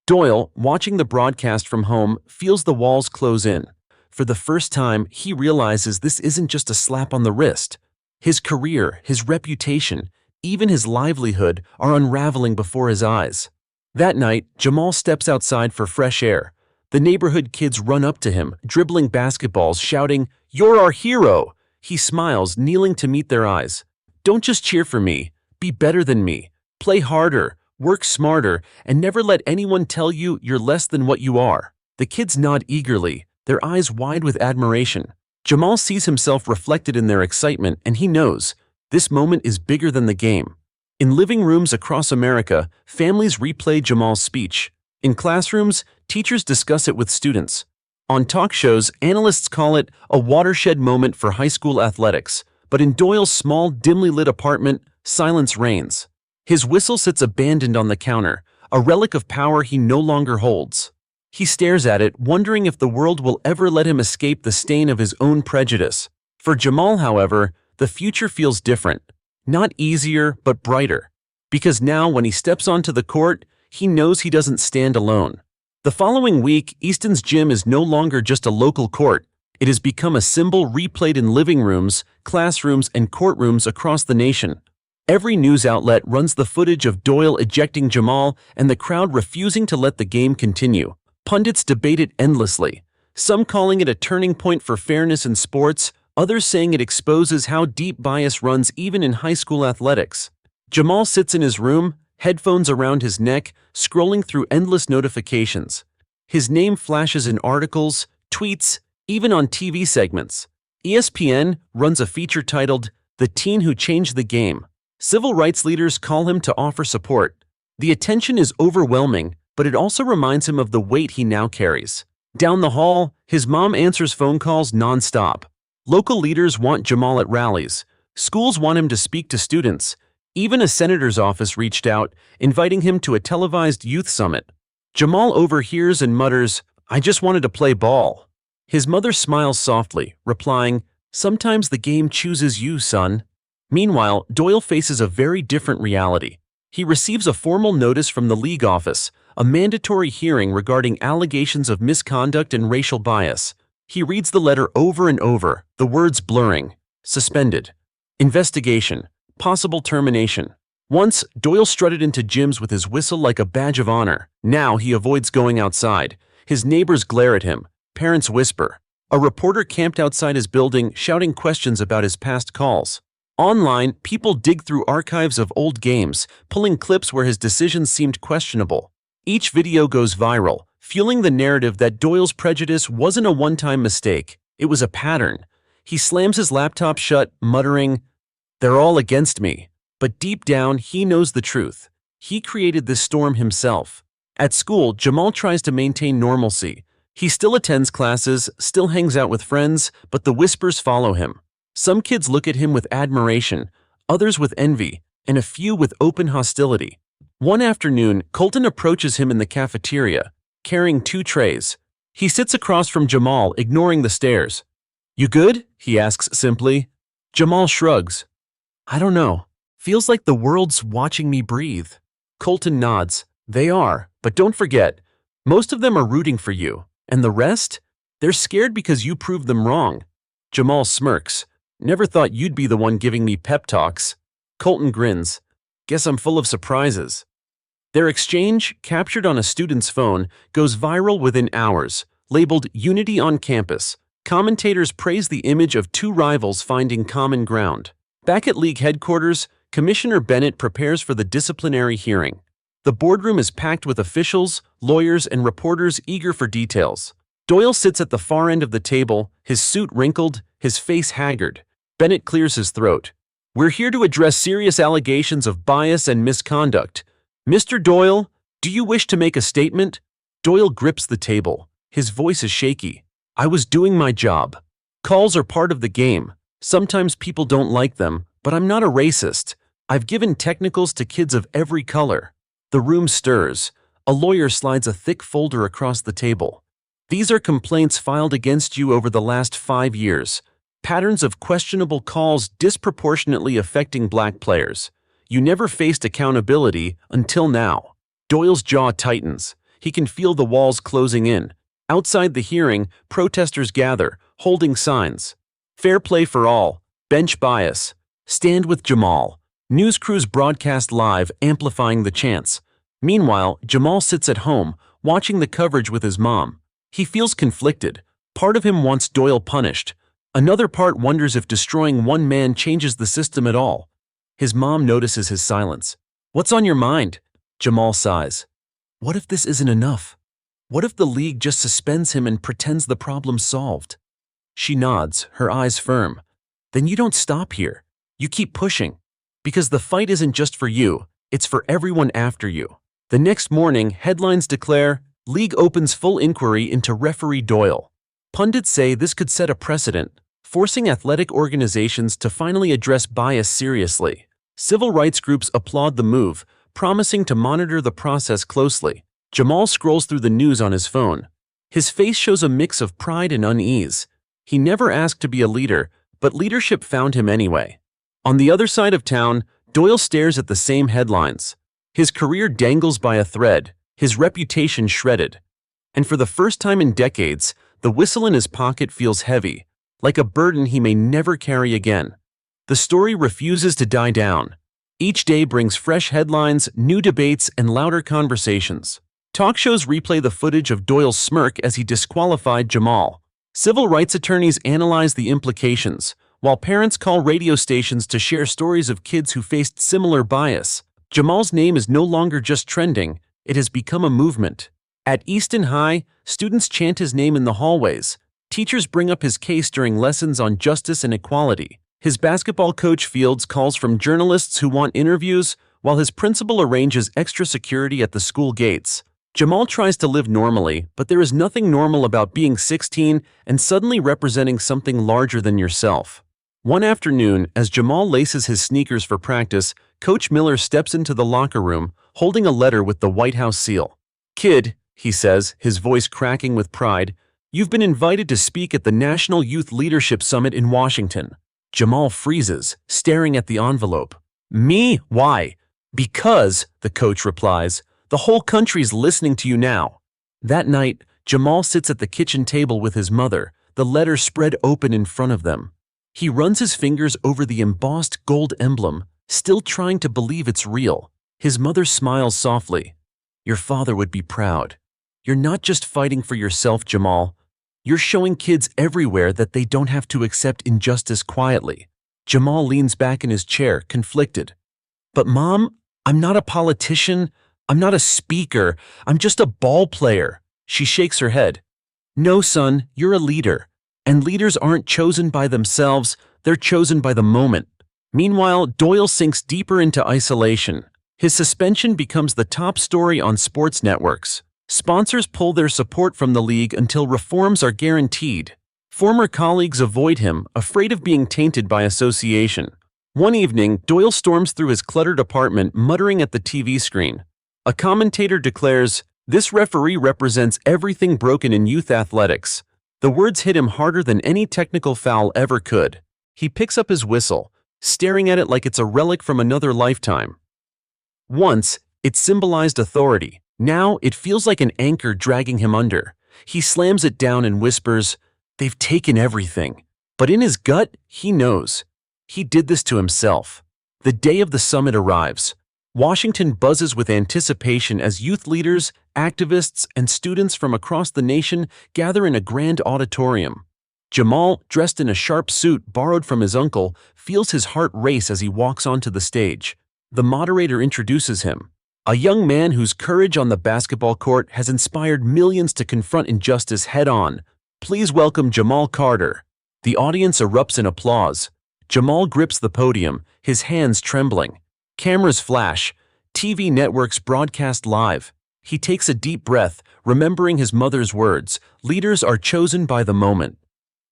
Doyle, watching the broadcast from home, feels the walls close in. For the first time, he realizes this isn't just a slap on the wrist. His career, his reputation, even his livelihood are unraveling before his eyes. That night, Jamal steps outside for fresh air. The neighborhood kids run up to him, dribbling basketballs, shouting, "You're our hero!" He smiles, kneeling to meet their eyes. "Don't just cheer for me. Be better than me. Play harder, work smarter, and never let anyone tell you you're less than what you are." The kids nod eagerly, their eyes wide with admiration. Jamal sees himself reflected in their excitement, and he knows this moment is bigger than the game. In living rooms across America, families replay Jamal's speech. In classrooms, teachers discuss it with students. On talk shows, analysts call it a watershed moment for high school athletics. But in Doyle's small, dimly lit apartment, silence reigns. His whistle sits abandoned on the counter, a relic of power he no longer holds. He stares at it, wondering if the world will ever let him escape the stain of his own prejudice. For Jamal, however, the future feels different. Not easier, but brighter. Because now, when he steps onto the court, he knows he doesn't stand alone. The following week, Easton's gym is no longer just a local court. It has become a symbol replayed in living rooms, classrooms, and courtrooms across the nation. Every news outlet runs the footage of Doyle ejecting Jamal and the crowd refusing to let the game continue. Pundits debate it endlessly, some calling it a turning point for fairness in sports, others saying it exposes how deep bias runs even in high school athletics. Jamal sits in his room, headphones around his neck, scrolling through endless notifications. His name flashes in articles, tweets, even on TV segments. ESPN runs a feature titled, "The Teen Who Changed the Game." Civil rights leaders call him to offer support. The attention is overwhelming, but it also reminds him of the weight he now carries. Down the hall, his mom answers phone calls non-stop. Local leaders want Jamal at rallies. Schools want him to speak to students. Even a senator's office reached out, inviting him to a televised youth summit. Jamal overhears and mutters, "I just wanted to play ball." His mother smiles softly, replying, "Sometimes the game chooses you, son." Meanwhile, Doyle faces a very different reality. He receives a formal notice from the league office, a mandatory hearing regarding allegations of misconduct and racial bias. He reads the letter over and over, the words blurring. Suspended. Investigation. Possible termination. Once, Doyle strutted into gyms with his whistle like a badge of honor. Now he avoids going outside. His neighbors glare at him. Parents whisper. A reporter camped outside his building, shouting questions about his past calls. Online, people dig through archives of old games, pulling clips where his decisions seemed questionable. Each video goes viral, fueling the narrative that Doyle's prejudice wasn't a one-time mistake. It was a pattern. He slams his laptop shut, muttering, "They're all against me." But deep down, he knows the truth. He created this storm himself. At school, Jamal tries to maintain normalcy. He still attends classes, still hangs out with friends, but the whispers follow him. Some kids look at him with admiration, others with envy, and a few with open hostility. One afternoon, Colton approaches him in the cafeteria, carrying 2 trays. He sits across from Jamal, ignoring the stares. "You good?" he asks simply. Jamal shrugs. "I don't know. Feels like the world's watching me breathe." Colton nods. "They are, but don't forget, most of them are rooting for you. And the rest? They're scared because you proved them wrong." Jamal smirks. "Never thought you'd be the one giving me pep talks." Colton grins. "Guess I'm full of surprises." Their exchange, captured on a student's phone, goes viral within hours, labeled "Unity on Campus." Commentators praise the image of 2 rivals finding common ground. Back at league headquarters, Commissioner Bennett prepares for the disciplinary hearing. The boardroom is packed with officials, lawyers, and reporters eager for details. Doyle sits at the far end of the table, his suit wrinkled, his face haggard. Bennett clears his throat. "We're here to address serious allegations of bias and misconduct. Mr. Doyle, do you wish to make a statement?" Doyle grips the table. His voice is shaky. "I was doing my job. Calls are part of the game. Sometimes people don't like them, but I'm not a racist. I've given technicals to kids of every color." The room stirs. A lawyer slides a thick folder across the table. "These are complaints filed against you over the last 5 years. Patterns of questionable calls disproportionately affecting black players. You never faced accountability until now." Doyle's jaw tightens. He can feel the walls closing in. Outside the hearing, protesters gather, holding signs. "Fair play for all. Bench bias. Stand with Jamal." News crews broadcast live, amplifying the chants. Meanwhile, Jamal sits at home, watching the coverage with his mom. He feels conflicted. Part of him wants Doyle punished. Another part wonders if destroying one man changes the system at all. His mom notices his silence. "What's on your mind?" Jamal sighs. "What if this isn't enough? What if the league just suspends him and pretends the problem's solved?" She nods, her eyes firm. "Then you don't stop here. You keep pushing. Because the fight isn't just for you, it's for everyone after you." The next morning, headlines declare, "League opens full inquiry into referee Doyle." Pundits say this could set a precedent, forcing athletic organizations to finally address bias seriously. Civil rights groups applaud the move, promising to monitor the process closely. Jamal scrolls through the news on his phone. His face shows a mix of pride and unease. He never asked to be a leader, but leadership found him anyway. On the other side of town, Doyle stares at the same headlines. His career dangles by a thread, his reputation shredded. And for the first time in decades, the whistle in his pocket feels heavy, like a burden he may never carry again. The story refuses to die down. Each day brings fresh headlines, new debates, and louder conversations. Talk shows replay the footage of Doyle's smirk as he disqualified Jamal. Civil rights attorneys analyze the implications, while parents call radio stations to share stories of kids who faced similar bias. Jamal's name is no longer just trending, it has become a movement. At Easton High, students chant his name in the hallways. Teachers bring up his case during lessons on justice and equality. His basketball coach fields calls from journalists who want interviews, while his principal arranges extra security at the school gates. Jamal tries to live normally, but there is nothing normal about being 16 and suddenly representing something larger than yourself. One afternoon, as Jamal laces his sneakers for practice, Coach Miller steps into the locker room, holding a letter with the White House seal. "Kid," he says, his voice cracking with pride, "you've been invited to speak at the National Youth Leadership Summit in Washington." Jamal freezes, staring at the envelope. "Me? Why?" "Because," the coach replies, "the whole country's listening to you now." That night, Jamal sits at the kitchen table with his mother, the letter spread open in front of them. He runs his fingers over the embossed gold emblem, still trying to believe it's real. His mother smiles softly. "Your father would be proud. You're not just fighting for yourself, Jamal. You're showing kids everywhere that they don't have to accept injustice quietly. Jamal leans back in his chair, conflicted. But Mom, I'm not a politician. I'm not a speaker. I'm just a ball player. She shakes her head. No, son, you're a leader. And leaders aren't chosen by themselves, they're chosen by the moment. Meanwhile, Doyle sinks deeper into isolation. His suspension becomes the top story on sports networks. Sponsors pull their support from the league until reforms are guaranteed. Former colleagues avoid him, afraid of being tainted by association. One evening, Doyle storms through his cluttered apartment, muttering at the TV screen. A commentator declares, "This referee represents everything broken in youth athletics." The words hit him harder than any technical foul ever could. He picks up his whistle, staring at it like it's a relic from another lifetime. Once, it symbolized authority. Now, it feels like an anchor dragging him under. He slams it down and whispers, "They've taken everything." But in his gut, he knows. He did this to himself. The day of the summit arrives. Washington buzzes with anticipation as youth leaders, activists, and students from across the nation gather in a grand auditorium. Jamal, dressed in a sharp suit borrowed from his uncle, feels his heart race as he walks onto the stage. The moderator introduces him, a young man whose courage on the basketball court has inspired millions to confront injustice head-on. Please welcome Jamal Carter. The audience erupts in applause. Jamal grips the podium, his hands trembling. Cameras flash. TV networks broadcast live. He takes a deep breath, remembering his mother's words, "Leaders are chosen by the moment."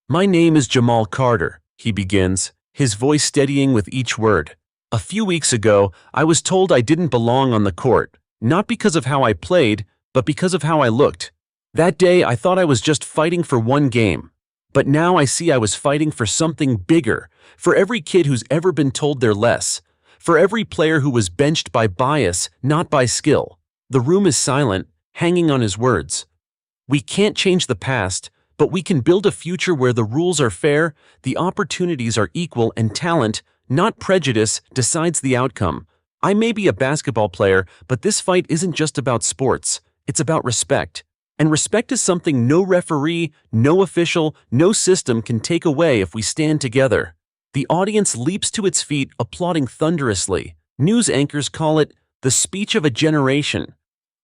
"My name is Jamal Carter," he begins, his voice steadying with each word. "A few weeks ago, I was told I didn't belong on the court, not because of how I played, but because of how I looked. That day, I thought I was just fighting for one game. But now I see I was fighting for something bigger, for every kid who's ever been told they're less, for every player who was benched by bias, not by skill." The room is silent, hanging on his words. "We can't change the past, but we can build a future where the rules are fair, the opportunities are equal, and talent, not prejudice, decides the outcome. I may be a basketball player, but this fight isn't just about sports. It's about respect. And respect is something no referee, no official, no system can take away if we stand together." The audience leaps to its feet, applauding thunderously. News anchors call it the speech of a generation.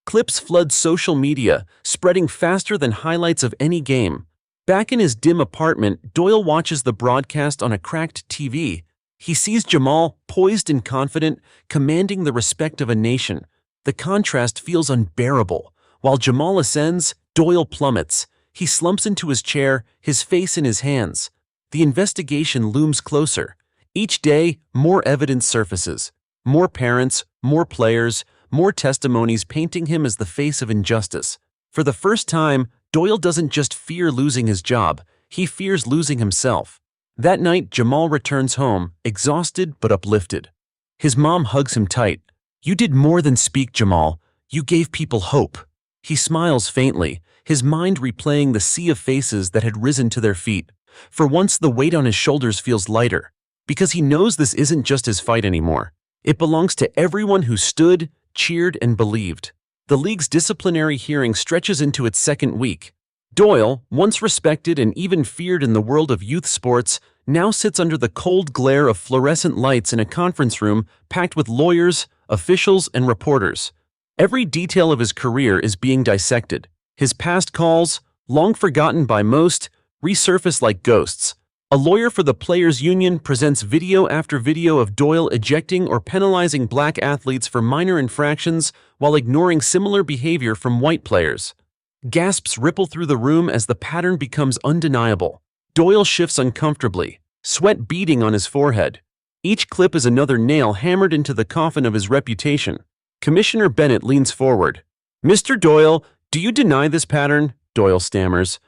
Clips flood social media, spreading faster than highlights of any game. Back in his dim apartment, Doyle watches the broadcast on a cracked TV. He sees Jamal, poised and confident, commanding the respect of a nation. The contrast feels unbearable. While Jamal ascends, Doyle plummets. He slumps into his chair, his face in his hands. The investigation looms closer. Each day, more evidence surfaces. More parents, more players, more testimonies painting him as the face of injustice. For the first time, Doyle doesn't just fear losing his job, he fears losing himself. That night, Jamal returns home, exhausted but uplifted. His mom hugs him tight. "You did more than speak, Jamal. You gave people hope." He smiles faintly, his mind replaying the sea of faces that had risen to their feet. For once, the weight on his shoulders feels lighter, because he knows this isn't just his fight anymore. It belongs to everyone who stood, cheered, and believed. The league's disciplinary hearing stretches into its second week. Doyle, once respected and even feared in the world of youth sports, now sits under the cold glare of fluorescent lights in a conference room packed with lawyers, officials, and reporters. Every detail of his career is being dissected. His past calls, long forgotten by most, resurface like ghosts. A lawyer for the Players Union presents video after video of Doyle ejecting or penalizing black athletes for minor infractions while ignoring similar behavior from white players. Gasps ripple through the room as the pattern becomes undeniable. Doyle shifts uncomfortably, sweat beading on his forehead. Each clip is another nail hammered into the coffin of his reputation. Commissioner Bennett leans forward. "Mr. Doyle, do you deny this pattern?" Doyle stammers.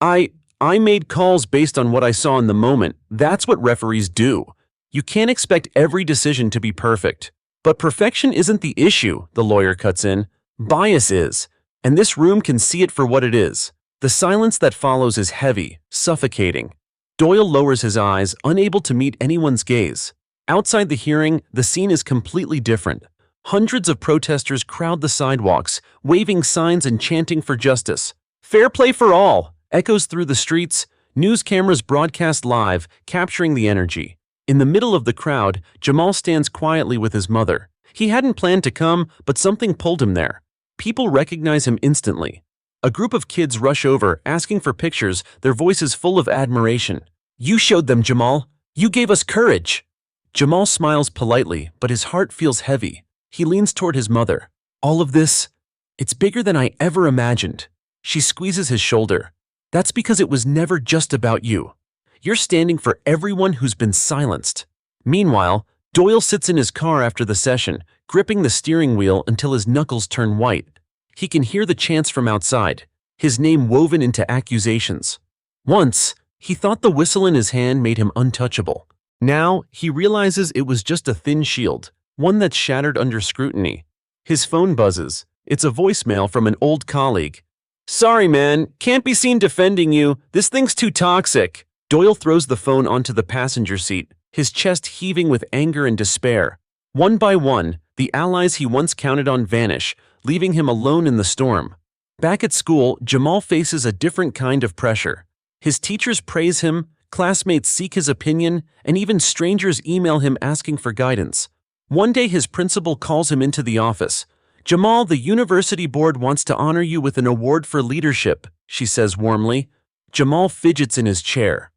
I made calls based on what I saw in the moment. That's what referees do. You can't expect every decision to be perfect. But perfection isn't the issue," the lawyer cuts in. "Bias is. And this room can see it for what it is." The silence that follows is heavy, suffocating. Doyle lowers his eyes, unable to meet anyone's gaze. Outside the hearing, the scene is completely different. Hundreds of protesters crowd the sidewalks, waving signs and chanting for justice. Fair play for all echoes through the streets. News cameras broadcast live, capturing the energy. In the middle of the crowd, Jamal stands quietly with his mother. He hadn't planned to come, but something pulled him there. People recognize him instantly. A group of kids rush over, asking for pictures, their voices full of admiration. "You showed them, Jamal. You gave us courage." Jamal smiles politely, but his heart feels heavy. He leans toward his mother. "All of this, it's bigger than I ever imagined." She squeezes his shoulder. "That's because it was never just about you. You're standing for everyone who's been silenced." Meanwhile, Doyle sits in his car after the session, gripping the steering wheel until his knuckles turn white. He can hear the chants from outside, his name woven into accusations. Once, he thought the whistle in his hand made him untouchable. Now, he realizes it was just a thin shield, one that's shattered under scrutiny. His phone buzzes. It's a voicemail from an old colleague. "Sorry, man, can't be seen defending you. This thing's too toxic." Doyle throws the phone onto the passenger seat, his chest heaving with anger and despair. One by one, the allies he once counted on vanish, leaving him alone in the storm. Back at school, Jamal faces a different kind of pressure. His teachers praise him, classmates seek his opinion, and even strangers email him asking for guidance. One day his principal calls him into the office. "Jamal, the university board wants to honor you with an award for leadership," she says warmly. Jamal fidgets in his chair.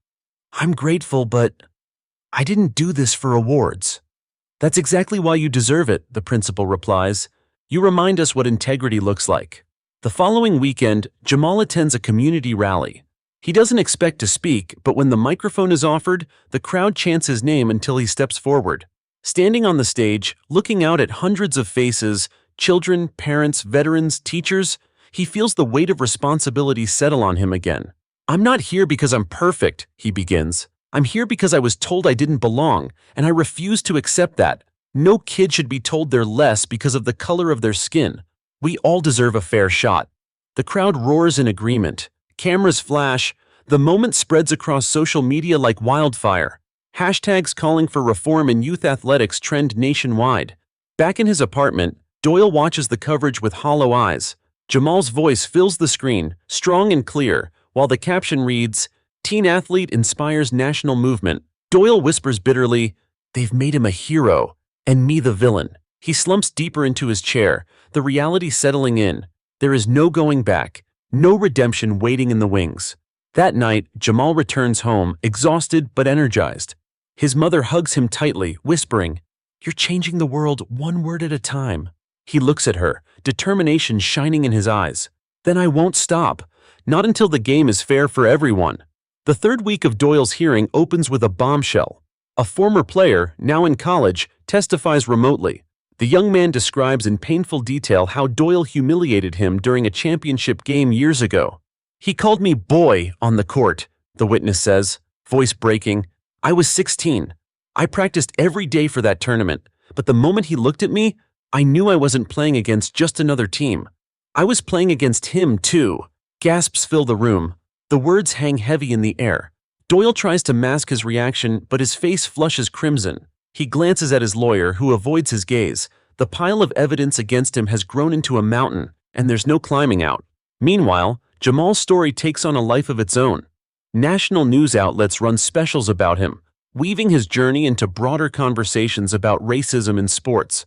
"I'm grateful, but I didn't do this for awards." "That's exactly why you deserve it," the principal replies. "You remind us what integrity looks like." The following weekend, Jamal attends a community rally. He doesn't expect to speak, but when the microphone is offered, the crowd chants his name until he steps forward. Standing on the stage, looking out at hundreds of faces, children, parents, veterans, teachers, he feels the weight of responsibility settle on him again. "I'm not here because I'm perfect," he begins. "I'm here because I was told I didn't belong, and I refuse to accept that. No kid should be told they're less because of the color of their skin. We all deserve a fair shot." The crowd roars in agreement. Cameras flash. The moment spreads across social media like wildfire. Hashtags calling for reform in youth athletics trend nationwide. Back in his apartment, Doyle watches the coverage with hollow eyes. Jamal's voice fills the screen, strong and clear, while the caption reads, "Teen athlete inspires national movement." Doyle whispers bitterly, "They've made him a hero, and me the villain." He slumps deeper into his chair, the reality settling in. There is no going back, no redemption waiting in the wings. That night, Jamal returns home, exhausted but energized. His mother hugs him tightly, whispering, "You're changing the world one word at a time." He looks at her, determination shining in his eyes. "Then I won't stop. Not until the game is fair for everyone." The third week of Doyle's hearing opens with a bombshell. A former player, now in college, testifies remotely. The young man describes in painful detail how Doyle humiliated him during a championship game years ago. "He called me boy on the court," the witness says, voice breaking. "I was 16. I practiced every day for that tournament, but the moment he looked at me, I knew I wasn't playing against just another team. I was playing against him too." Gasps fill the room. The words hang heavy in the air. Doyle tries to mask his reaction, but his face flushes crimson. He glances at his lawyer, who avoids his gaze. The pile of evidence against him has grown into a mountain, and there's no climbing out. Meanwhile, Jamal's story takes on a life of its own. National news outlets run specials about him, weaving his journey into broader conversations about racism in sports.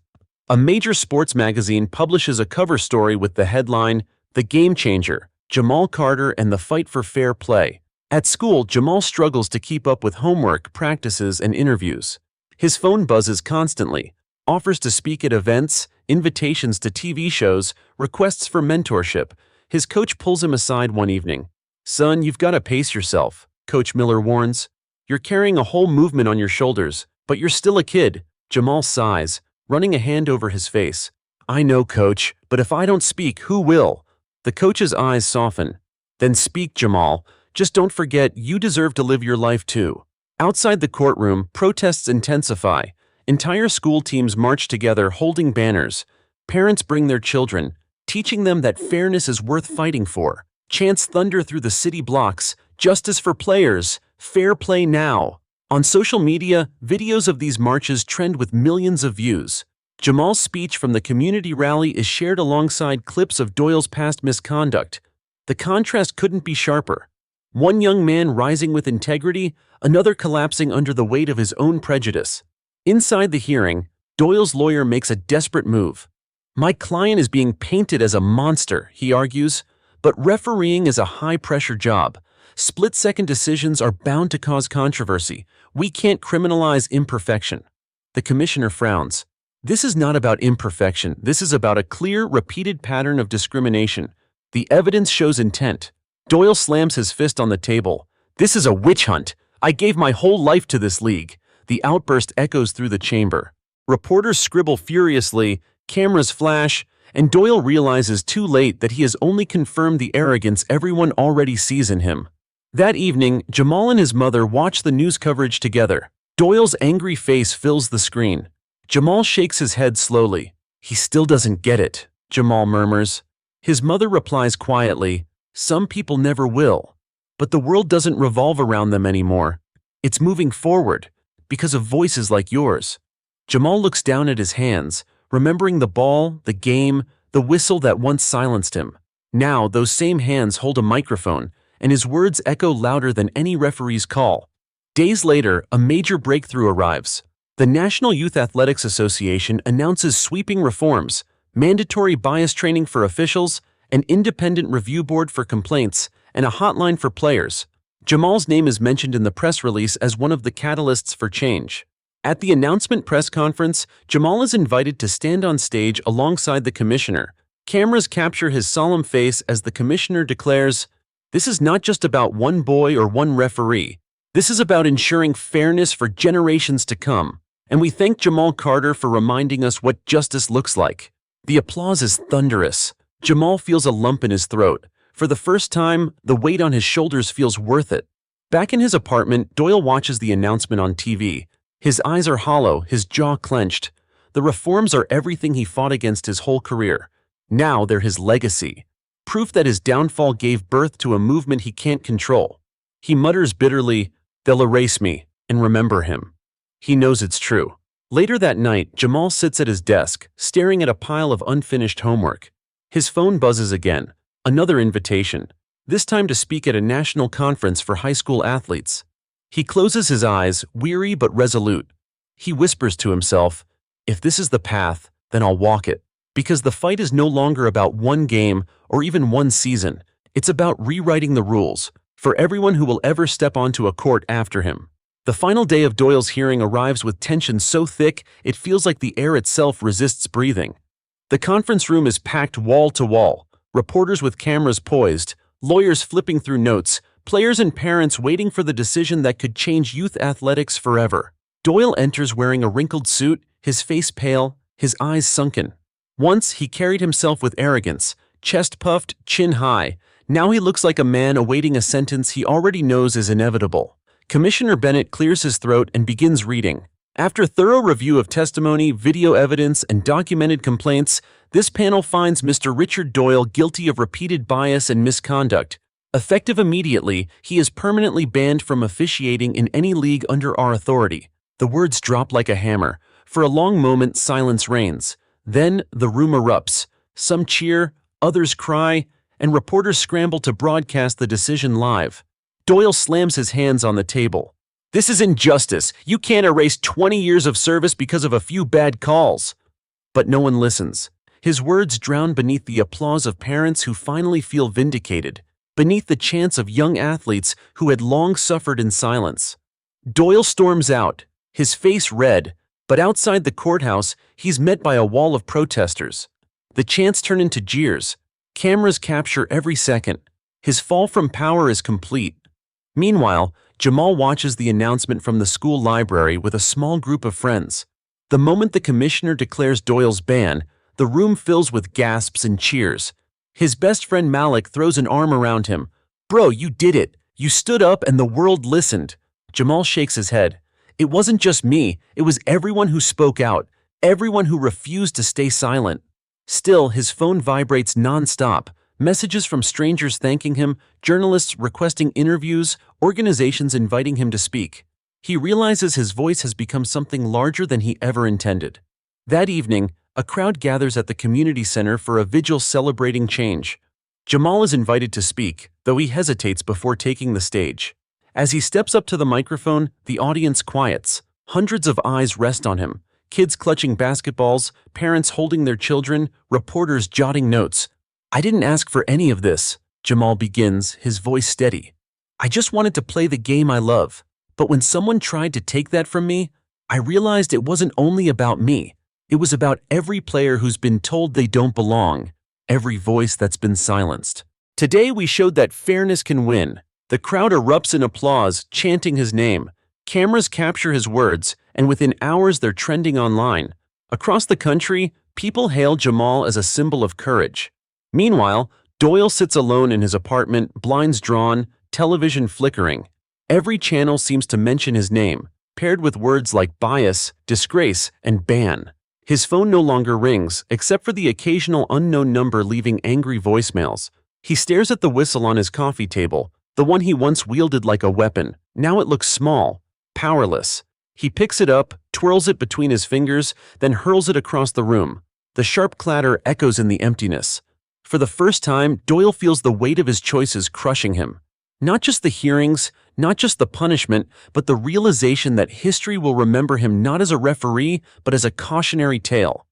A major sports magazine publishes a cover story with the headline, "The Game Changer, Jamal Carter and the Fight for Fair Play." At school, Jamal struggles to keep up with homework, practices, and interviews. His phone buzzes constantly, offers to speak at events, invitations to TV shows, requests for mentorship. His coach pulls him aside one evening. "Son, you've got to pace yourself," Coach Miller warns. "You're carrying a whole movement on your shoulders, but you're still a kid." Jamal sighs, running a hand over his face. "I know, coach, but if I don't speak, who will?" The coach's eyes soften. "Then speak, Jamal. Just don't forget you deserve to live your life too." Outside the courtroom, protests intensify. Entire school teams march together holding banners. Parents bring their children, teaching them that fairness is worth fighting for. Chants thunder through the city blocks, "Justice for players, fair play now." On social media, videos of these marches trend with millions of views. Jamal's speech from the community rally is shared alongside clips of Doyle's past misconduct. The contrast couldn't be sharper. One young man rising with integrity, another collapsing under the weight of his own prejudice. Inside the hearing, Doyle's lawyer makes a desperate move. "My client is being painted as a monster," he argues, "but refereeing is a high-pressure job. Split-second decisions are bound to cause controversy. We can't criminalize imperfection." The commissioner frowns. "This is not about imperfection. This is about a clear, repeated pattern of discrimination. The evidence shows intent." Doyle slams his fist on the table. "This is a witch hunt. I gave my whole life to this league." The outburst echoes through the chamber. Reporters scribble furiously, cameras flash, and Doyle realizes too late that he has only confirmed the arrogance everyone already sees in him. That evening, Jamal and his mother watch the news coverage together. Doyle's angry face fills the screen. Jamal shakes his head slowly. "He still doesn't get it," Jamal murmurs. His mother replies quietly, "Some people never will. But the world doesn't revolve around them anymore. It's moving forward, because of voices like yours." Jamal looks down at his hands, remembering the ball, the game, the whistle that once silenced him. Now, those same hands hold a microphone, and his words echo louder than any referee's call. Days later, a major breakthrough arrives. The National Youth Athletics Association announces sweeping reforms, mandatory bias training for officials, an independent review board for complaints, and a hotline for players. Jamal's name is mentioned in the press release as one of the catalysts for change. At the announcement press conference, Jamal is invited to stand on stage alongside the commissioner. Cameras capture his solemn face as the commissioner declares, "This is not just about one boy or one referee. This is about ensuring fairness for generations to come." And we thank Jamal Carter for reminding us what justice looks like. The applause is thunderous. Jamal feels a lump in his throat. For the first time, the weight on his shoulders feels worth it. Back in his apartment, Doyle watches the announcement on TV. His eyes are hollow, his jaw clenched. The reforms are everything he fought against his whole career. Now they're his legacy. Proof that his downfall gave birth to a movement he can't control. He mutters bitterly, "They'll erase me, and remember him." He knows it's true. Later that night, Jamal sits at his desk, staring at a pile of unfinished homework. His phone buzzes again. Another invitation, this time to speak at a national conference for high school athletes. He closes his eyes, weary but resolute. He whispers to himself, "If this is the path, then I'll walk it." Because the fight is no longer about one game or even one season. It's about rewriting the rules for everyone who will ever step onto a court after him. The final day of Doyle's hearing arrives with tension so thick it feels like the air itself resists breathing. The conference room is packed wall to wall, reporters with cameras poised, lawyers flipping through notes, players and parents waiting for the decision that could change youth athletics forever. Doyle enters wearing a wrinkled suit, his face pale, his eyes sunken. Once he carried himself with arrogance, chest puffed, chin high. Now he looks like a man awaiting a sentence he already knows is inevitable. Commissioner Bennett clears his throat and begins reading. After thorough review of testimony, video evidence, and documented complaints, this panel finds Mr. Richard Doyle guilty of repeated bias and misconduct. Effective immediately, he is permanently banned from officiating in any league under our authority. The words drop like a hammer. For a long moment, silence reigns. Then the room erupts. Some cheer, others cry, and reporters scramble to broadcast the decision live. Doyle slams his hands on the table. "This is injustice. You can't erase 20 years of service because of a few bad calls." But no one listens. His words drown beneath the applause of parents who finally feel vindicated, beneath the chants of young athletes who had long suffered in silence. Doyle storms out, his face red, but outside the courthouse, he's met by a wall of protesters. The chants turn into jeers. Cameras capture every second. His fall from power is complete. Meanwhile, Jamal watches the announcement from the school library with a small group of friends. The moment the commissioner declares Doyle's ban, the room fills with gasps and cheers. His best friend Malik throws an arm around him. "Bro, you did it. You stood up and the world listened." Jamal shakes his head. "It wasn't just me. It was everyone who spoke out, everyone who refused to stay silent." Still, his phone vibrates non-stop. Messages from strangers thanking him, journalists requesting interviews, organizations inviting him to speak. He realizes his voice has become something larger than he ever intended. That evening, a crowd gathers at the community center for a vigil celebrating change. Jamal is invited to speak, though he hesitates before taking the stage. As he steps up to the microphone, the audience quiets. Hundreds of eyes rest on him. Kids clutching basketballs, parents holding their children, reporters jotting notes. "I didn't ask for any of this," Jamal begins, his voice steady. "I just wanted to play the game I love. But when someone tried to take that from me, I realized it wasn't only about me. It was about every player who's been told they don't belong, every voice that's been silenced. Today we showed that fairness can win." The crowd erupts in applause, chanting his name. Cameras capture his words, and within hours they're trending online. Across the country, people hail Jamal as a symbol of courage. Meanwhile, Doyle sits alone in his apartment, blinds drawn, television flickering. Every channel seems to mention his name, paired with words like bias, disgrace, and ban. His phone no longer rings, except for the occasional unknown number leaving angry voicemails. He stares at the whistle on his coffee table, the one he once wielded like a weapon. Now it looks small, powerless. He picks it up, twirls it between his fingers, then hurls it across the room. The sharp clatter echoes in the emptiness. For the first time, Doyle feels the weight of his choices crushing him. Not just the hearings, not just the punishment, but the realization that history will remember him not as a referee, but as a cautionary tale.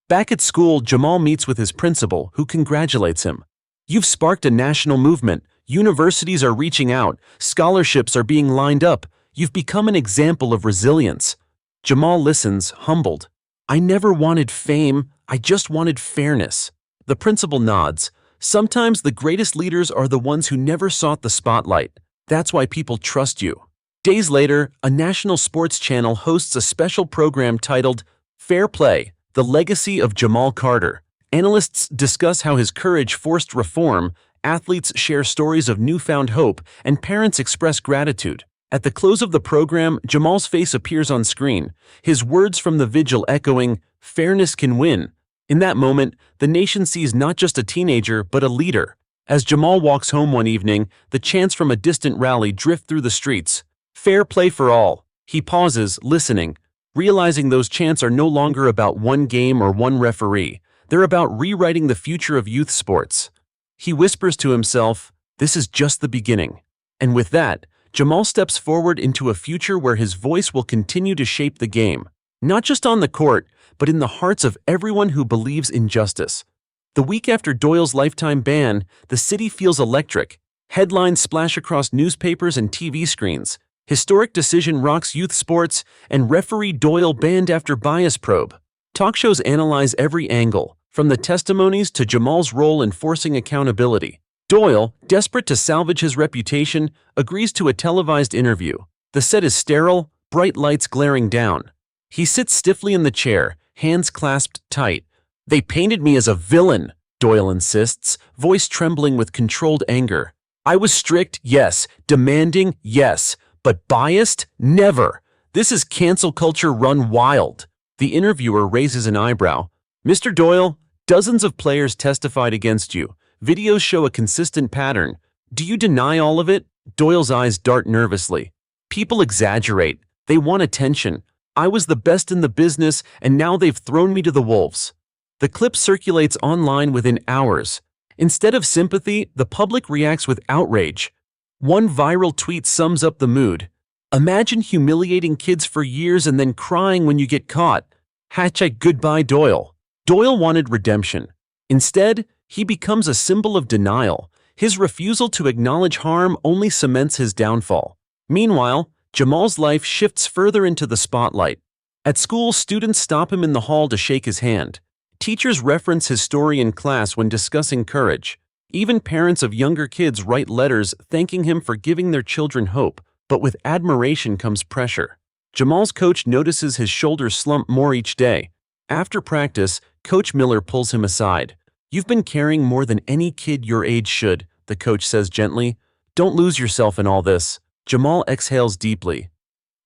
Back at school, Jamal meets with his principal, who congratulates him. "You've sparked a national movement. Universities are reaching out. Scholarships are being lined up. You've become an example of resilience." Jamal listens, humbled. "I never wanted fame. I just wanted fairness." The principal nods. "Sometimes the greatest leaders are the ones who never sought the spotlight. That's why people trust you." Days later, a national sports channel hosts a special program titled Fair Play: The Legacy of Jamal Carter. Analysts discuss how his courage forced reform, athletes share stories of newfound hope, and parents express gratitude. At the close of the program, Jamal's face appears on screen, his words from the vigil echoing, "Fairness can win." In that moment, the nation sees not just a teenager, but a leader. As Jamal walks home one evening, the chants from a distant rally drift through the streets. "Fair play for all." He pauses, listening, realizing those chants are no longer about one game or one referee. They're about rewriting the future of youth sports. He whispers to himself, "This is just the beginning." And with that, Jamal steps forward into a future where his voice will continue to shape the game, not just on the court, but in the hearts of everyone who believes in justice. The week after Doyle's lifetime ban, the city feels electric. Headlines splash across newspapers and TV screens. Historic decision rocks youth sports, and referee Doyle banned after bias probe. Talk shows analyze every angle, from the testimonies to Jamal's role in forcing accountability. Doyle, desperate to salvage his reputation, agrees to a televised interview. The set is sterile, bright lights glaring down. He sits stiffly in the chair, hands clasped tight. "They painted me as a villain," Doyle insists, voice trembling with controlled anger. "I was strict, yes. Demanding, yes. But biased? Never. This is cancel culture run wild." The interviewer raises an eyebrow. "Mr. Doyle, dozens of players testified against you. Videos show a consistent pattern. Do you deny all of it?" Doyle's eyes dart nervously. "People exaggerate. They want attention. I was the best in the business, and now they've thrown me to the wolves." The clip circulates online within hours. Instead of sympathy, the public reacts with outrage. One viral tweet sums up the mood. "Imagine humiliating kids for years and then crying when you get caught. #goodbye Doyle." Doyle wanted redemption. Instead, he becomes a symbol of denial. His refusal to acknowledge harm only cements his downfall. Meanwhile, Jamal's life shifts further into the spotlight. At school, students stop him in the hall to shake his hand. Teachers reference his story in class when discussing courage. Even parents of younger kids write letters thanking him for giving their children hope. But with admiration comes pressure. Jamal's coach notices his shoulders slump more each day. After practice, Coach Miller pulls him aside. "You've been carrying more than any kid your age should," the coach says gently. "Don't lose yourself in all this." Jamal exhales deeply.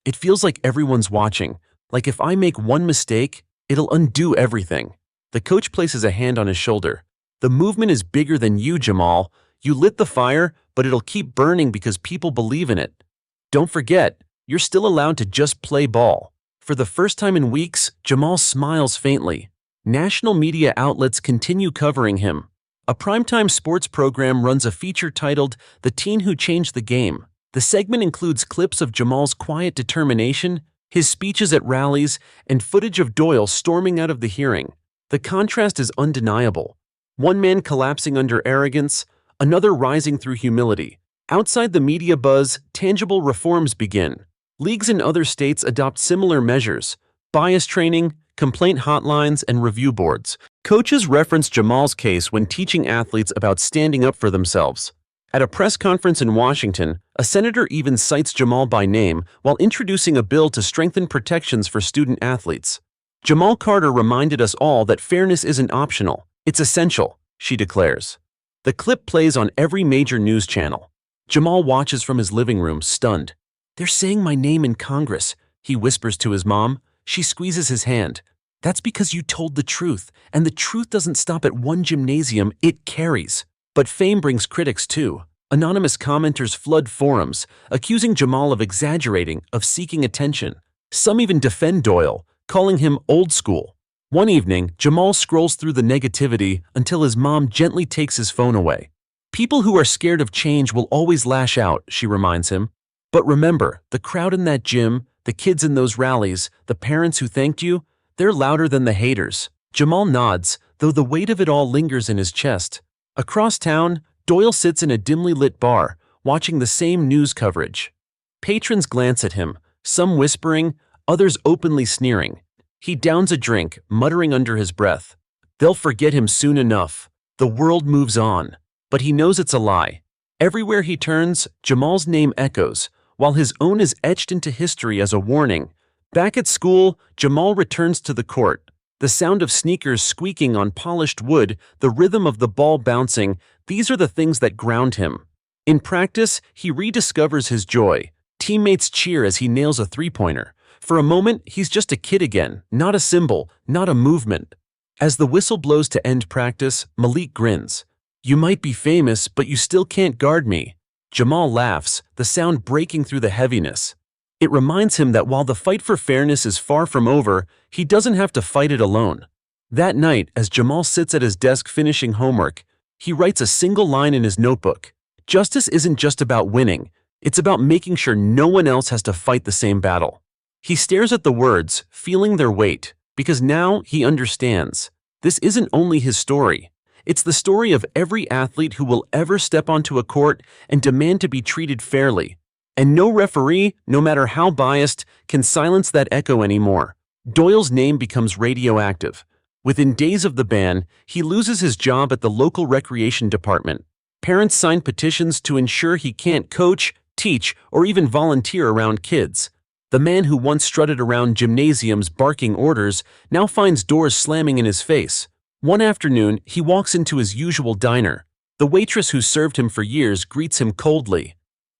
"It feels like everyone's watching. Like if I make one mistake, it'll undo everything." The coach places a hand on his shoulder. "The movement is bigger than you, Jamal. You lit the fire, but it'll keep burning because people believe in it. Don't forget, you're still allowed to just play ball." For the first time in weeks, Jamal smiles faintly. National media outlets continue covering him. A primetime sports program runs a feature titled "The Teen Who Changed the Game." The segment includes clips of Jamal's quiet determination, his speeches at rallies, and footage of Doyle storming out of the hearing. The contrast is undeniable. One man collapsing under arrogance, another rising through humility. Outside the media buzz, tangible reforms begin. Leagues in other states adopt similar measures: bias training, complaint hotlines, and review boards. Coaches reference Jamal's case when teaching athletes about standing up for themselves. At a press conference in Washington, a senator even cites Jamal by name while introducing a bill to strengthen protections for student athletes. Jamal Carter reminded us all that fairness isn't optional, it's essential, she declares. The clip plays on every major news channel. Jamal watches from his living room, stunned. "They're saying my name in Congress," he whispers to his mom. She squeezes his hand. "That's because you told the truth, and the truth doesn't stop at one gymnasium, it carries." But fame brings critics too. Anonymous commenters flood forums, accusing Jamal of exaggerating, of seeking attention. Some even defend Doyle, calling him old school. One evening, Jamal scrolls through the negativity until his mom gently takes his phone away. "People who are scared of change will always lash out," she reminds him. "But remember, the crowd in that gym, the kids in those rallies, the parents who thanked you, they're louder than the haters." Jamal nods, though the weight of it all lingers in his chest. Across town, Doyle sits in a dimly lit bar, watching the same news coverage. Patrons glance at him, some whispering, others openly sneering. He downs a drink, muttering under his breath. They'll forget him soon enough. The world moves on. But he knows it's a lie. Everywhere he turns, Jamal's name echoes, while his own is etched into history as a warning. Back at school, Jamal returns to the court. The sound of sneakers squeaking on polished wood, the rhythm of the ball bouncing, these are the things that ground him. In practice, he rediscovers his joy. Teammates cheer as he nails a three-pointer. For a moment, he's just a kid again, not a symbol, not a movement. As the whistle blows to end practice, Malik grins. "You might be famous, but you still can't guard me." Jamal laughs, the sound breaking through the heaviness. It reminds him that while the fight for fairness is far from over, he doesn't have to fight it alone. That night, as Jamal sits at his desk finishing homework, he writes a single line in his notebook. Justice isn't just about winning, it's about making sure no one else has to fight the same battle. He stares at the words, feeling their weight, because now he understands. This isn't only his story. It's the story of every athlete who will ever step onto a court and demand to be treated fairly. And no referee, no matter how biased, can silence that echo anymore. Doyle's name becomes radioactive. Within days of the ban, he loses his job at the local recreation department. Parents sign petitions to ensure he can't coach, teach, or even volunteer around kids. The man who once strutted around gymnasiums barking orders now finds doors slamming in his face. One afternoon, he walks into his usual diner. The waitress who served him for years greets him coldly.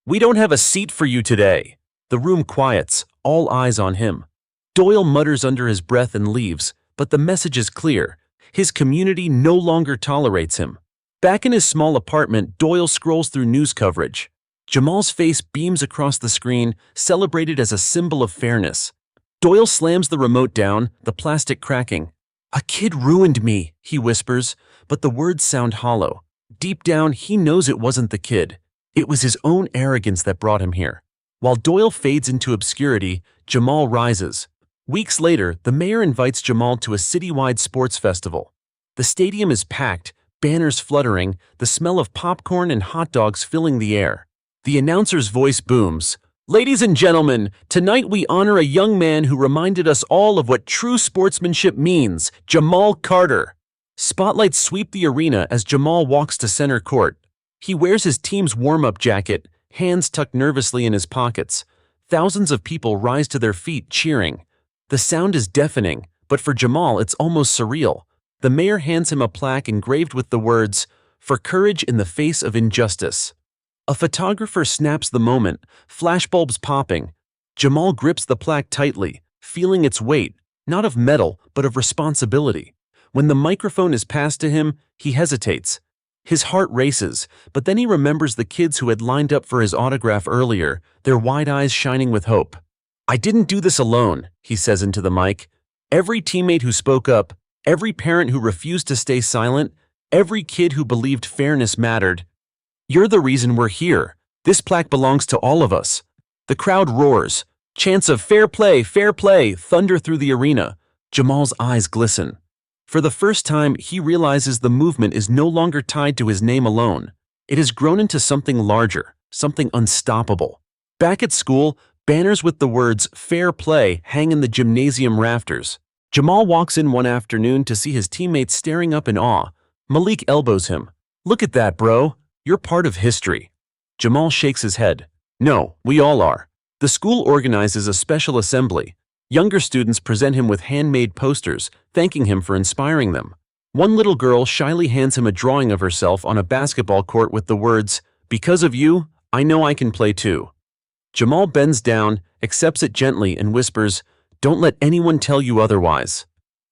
"We don't have a seat for you today." The room quiets, all eyes on him. Doyle mutters under his breath and leaves, but the message is clear. His community no longer tolerates him. Back in his small apartment, Doyle scrolls through news coverage. Jamal's face beams across the screen, celebrated as a symbol of fairness. Doyle slams the remote down, the plastic cracking. "A kid ruined me," he whispers, but the words sound hollow. Deep down, he knows it wasn't the kid. It was his own arrogance that brought him here. While Doyle fades into obscurity, Jamal rises. Weeks later, the mayor invites Jamal to a citywide sports festival. The stadium is packed, banners fluttering, the smell of popcorn and hot dogs filling the air. The announcer's voice booms. "Ladies and gentlemen, tonight we honor a young man who reminded us all of what true sportsmanship means, Jamal Carter." Spotlights sweep the arena as Jamal walks to center court. He wears his team's warm-up jacket, hands tucked nervously in his pockets. Thousands of people rise to their feet cheering. The sound is deafening, but for Jamal it's almost surreal. The mayor hands him a plaque engraved with the words, "For courage in the face of injustice." A photographer snaps the moment, flashbulbs popping. Jamal grips the plaque tightly, feeling its weight, not of metal, but of responsibility. When the microphone is passed to him, he hesitates. His heart races, but then he remembers the kids who had lined up for his autograph earlier, their wide eyes shining with hope. "I didn't do this alone," he says into the mic. "Every teammate who spoke up, every parent who refused to stay silent, every kid who believed fairness mattered. You're the reason we're here. This plaque belongs to all of us." The crowd roars. Chants of fair play, thunder through the arena. Jamal's eyes glisten. For the first time, he realizes the movement is no longer tied to his name alone. It has grown into something larger, something unstoppable. Back at school, banners with the words "fair play" hang in the gymnasium rafters. Jamal walks in one afternoon to see his teammates staring up in awe. Malik elbows him. "Look at that, bro. You're part of history." Jamal shakes his head. "No, we all are." The school organizes a special assembly. Younger students present him with handmade posters, thanking him for inspiring them. One little girl shyly hands him a drawing of herself on a basketball court with the words, "Because of you, I know I can play too." Jamal bends down, accepts it gently, and whispers, "Don't let anyone tell you otherwise."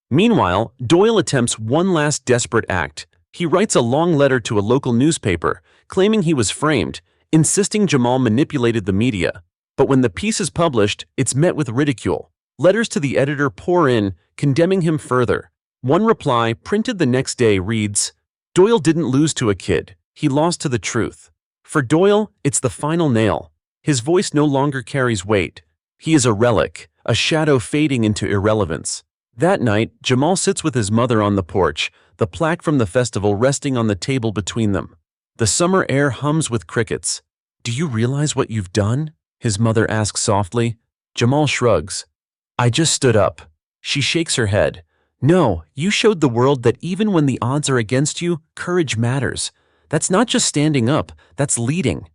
Meanwhile, Doyle attempts one last desperate act. He writes a long letter to a local newspaper, claiming he was framed, insisting Jamal manipulated the media. But when the piece is published, it's met with ridicule. Letters to the editor pour in, condemning him further. One reply, printed the next day, reads, "Doyle didn't lose to a kid. He lost to the truth." For Doyle, it's the final nail. His voice no longer carries weight. He is a relic, a shadow fading into irrelevance. That night, Jamal sits with his mother on the porch, the plaque from the festival resting on the table between them. The summer air hums with crickets. "Do you realize what you've done?" his mother asks softly. Jamal shrugs. "I just stood up." She shakes her head. "No, you showed the world that even when the odds are against you, courage matters. That's not just standing up, that's leading."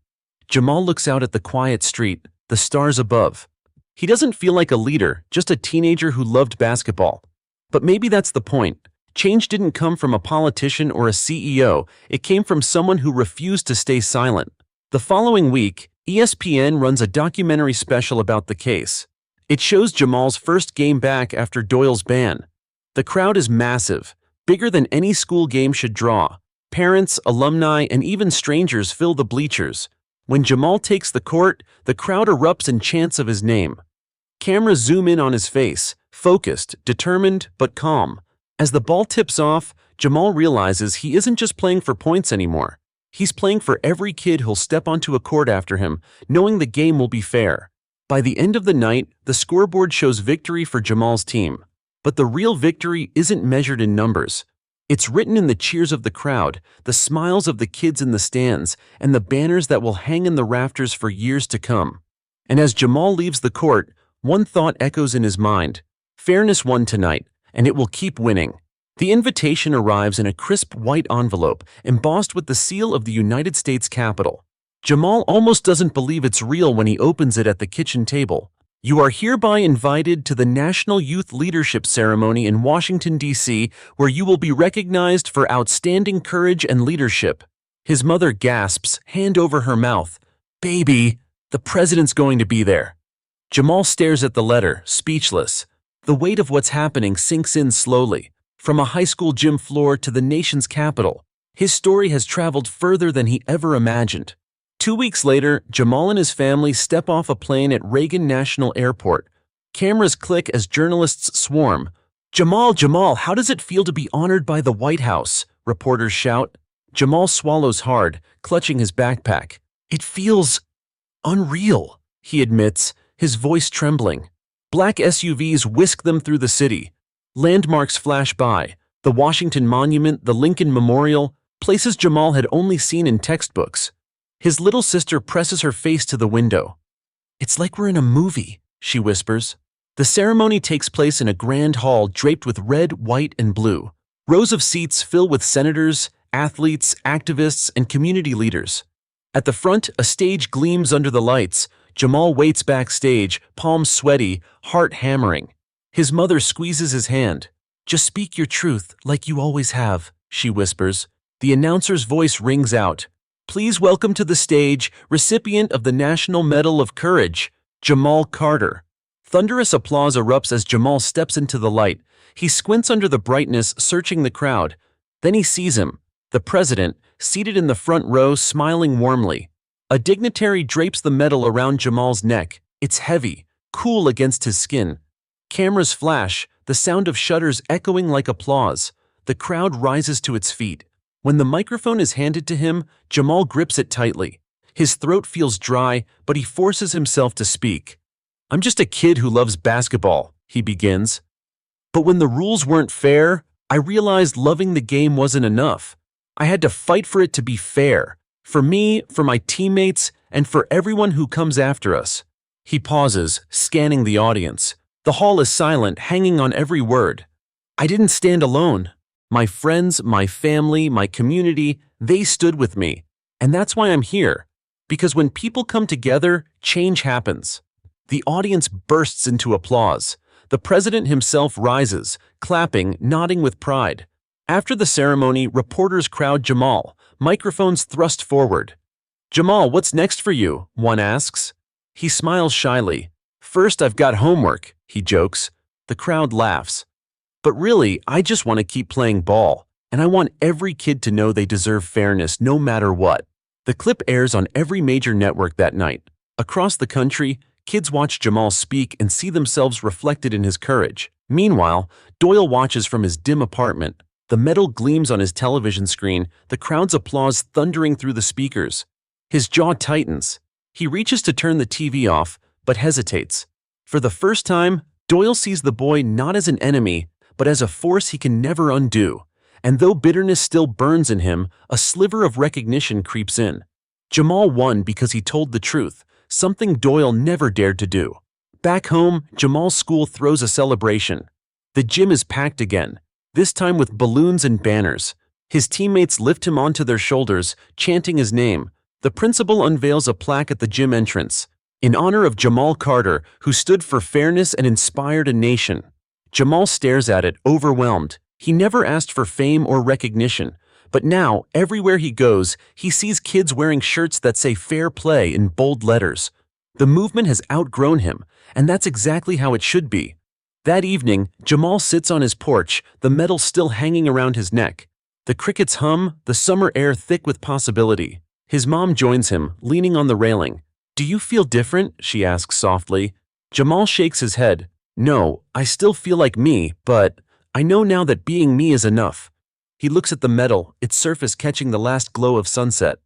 Jamal looks out at the quiet street, the stars above. He doesn't feel like a leader, just a teenager who loved basketball. But maybe that's the point. Change didn't come from a politician or a CEO, it came from someone who refused to stay silent. The following week, ESPN runs a documentary special about the case. It shows Jamal's first game back after Doyle's ban. The crowd is massive, bigger than any school game should draw. Parents, alumni, and even strangers fill the bleachers. When Jamal takes the court, the crowd erupts in chants of his name. Cameras zoom in on his face, focused, determined, but calm. As the ball tips off, Jamal realizes he isn't just playing for points anymore. He's playing for every kid who'll step onto a court after him, knowing the game will be fair. By the end of the night, the scoreboard shows victory for Jamal's team. But the real victory isn't measured in numbers. It's written in the cheers of the crowd, the smiles of the kids in the stands, and the banners that will hang in the rafters for years to come. And as Jamal leaves the court, one thought echoes in his mind. Fairness won tonight, and it will keep winning. The invitation arrives in a crisp white envelope, embossed with the seal of the United States Capitol. Jamal almost doesn't believe it's real when he opens it at the kitchen table. "You are hereby invited to the National Youth Leadership Ceremony in Washington, D.C., where you will be recognized for outstanding courage and leadership." His mother gasps, hand over her mouth. "Baby, the president's going to be there." Jamal stares at the letter, speechless. The weight of what's happening sinks in slowly. From a high school gym floor to the nation's capital, his story has traveled further than he ever imagined. 2 weeks later, Jamal and his family step off a plane at Reagan National Airport. Cameras click as journalists swarm. Jamal, how does it feel to be honored by the White House?" reporters shout. Jamal swallows hard, clutching his backpack. "It feels unreal," he admits, his voice trembling. Black SUVs whisk them through the city. Landmarks flash by, the Washington Monument, the Lincoln Memorial, places Jamal had only seen in textbooks. His little sister presses her face to the window. "It's like we're in a movie," she whispers. The ceremony takes place in a grand hall draped with red, white, and blue. Rows of seats fill with senators, athletes, activists, and community leaders. At the front, a stage gleams under the lights. Jamal waits backstage, palms sweaty, heart hammering. His mother squeezes his hand. "Just speak your truth, like you always have," she whispers. The announcer's voice rings out. "Please welcome to the stage, recipient of the National Medal of Courage, Jamal Carter." Thunderous applause erupts as Jamal steps into the light. He squints under the brightness, searching the crowd. Then he sees him, the president, seated in the front row, smiling warmly. A dignitary drapes the medal around Jamal's neck. It's heavy, cool against his skin. Cameras flash, the sound of shutters echoing like applause. The crowd rises to its feet. When the microphone is handed to him, Jamal grips it tightly. His throat feels dry, but he forces himself to speak. "I'm just a kid who loves basketball," he begins. "But when the rules weren't fair, I realized loving the game wasn't enough. I had to fight for it to be fair. For me, for my teammates, and for everyone who comes after us." He pauses, scanning the audience. The hall is silent, hanging on every word. "I didn't stand alone. My friends, my family, my community, they stood with me. And that's why I'm here. Because when people come together, change happens." The audience bursts into applause. The president himself rises, clapping, nodding with pride. After the ceremony, reporters crowd Jamal, microphones thrust forward. "Jamal, what's next for you?" one asks. He smiles shyly. "First, I've got homework," he jokes. The crowd laughs. "But really, I just want to keep playing ball, and I want every kid to know they deserve fairness no matter what." The clip airs on every major network that night. Across the country, kids watch Jamal speak and see themselves reflected in his courage. Meanwhile, Doyle watches from his dim apartment. The metal gleams on his television screen, the crowd's applause thundering through the speakers. His jaw tightens. He reaches to turn the TV off, but hesitates. For the first time, Doyle sees the boy not as an enemy, but as a force he can never undo. And though bitterness still burns in him, a sliver of recognition creeps in. Jamal won because he told the truth, something Doyle never dared to do. Back home, Jamal's school throws a celebration. The gym is packed again, this time with balloons and banners. His teammates lift him onto their shoulders, chanting his name. The principal unveils a plaque at the gym entrance, in honor of Jamal Carter, who stood for fairness and inspired a nation. Jamal stares at it, overwhelmed. He never asked for fame or recognition, but now, everywhere he goes, he sees kids wearing shirts that say fair play in bold letters. The movement has outgrown him, and that's exactly how it should be. That evening, Jamal sits on his porch, the medal still hanging around his neck. The crickets hum, the summer air thick with possibility. His mom joins him, leaning on the railing. "Do you feel different?" she asks softly. Jamal shakes his head. "No, I still feel like me, but I know now that being me is enough." He looks at the medal, its surface catching the last glow of sunset.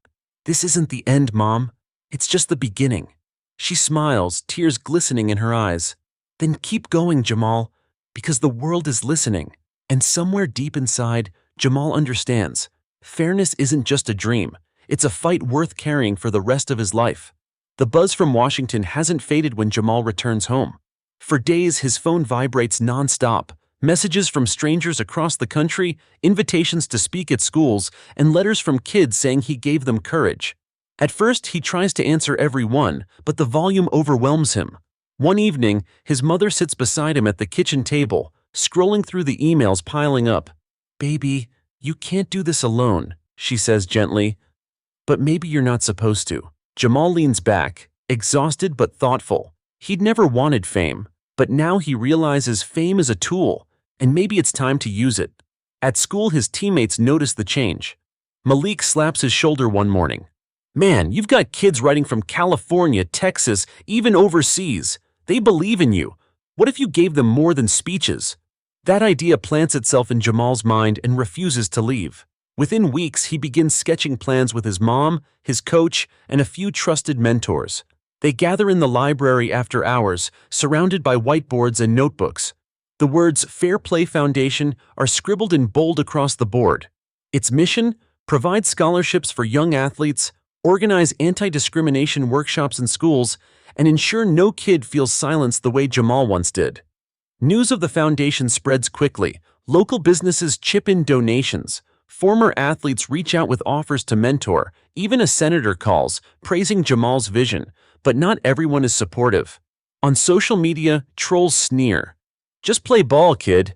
"This isn't the end, Mom. It's just the beginning." She smiles, tears glistening in her eyes. "Then keep going, Jamal, because the world is listening." And somewhere deep inside, Jamal understands. Fairness isn't just a dream. It's a fight worth carrying for the rest of his life. The buzz from Washington hasn't faded when Jamal returns home. For days, his phone vibrates nonstop. Messages from strangers across the country, invitations to speak at schools, and letters from kids saying he gave them courage. At first, he tries to answer every one, but the volume overwhelms him. One evening, his mother sits beside him at the kitchen table, scrolling through the emails piling up. "Baby, you can't do this alone," she says gently. "But maybe you're not supposed to." Jamal leans back, exhausted but thoughtful. He'd never wanted fame, but now he realizes fame is a tool, and maybe it's time to use it. At school, his teammates notice the change. Malik slaps his shoulder one morning. "Man, you've got kids writing from California, Texas, even overseas. They believe in you. What if you gave them more than speeches?" That idea plants itself in Jamal's mind and refuses to leave. Within weeks, he begins sketching plans with his mom, his coach, and a few trusted mentors. They gather in the library after hours, surrounded by whiteboards and notebooks. The words "Fair Play Foundation" are scribbled in bold across the board. Its mission? Provide scholarships for young athletes, organize anti-discrimination workshops in schools, and ensure no kid feels silenced the way Jamal once did. News of the foundation spreads quickly. Local businesses chip in donations. Former athletes reach out with offers to mentor. Even a senator calls, praising Jamal's vision. But not everyone is supportive. On social media, trolls sneer. "Just play ball, kid.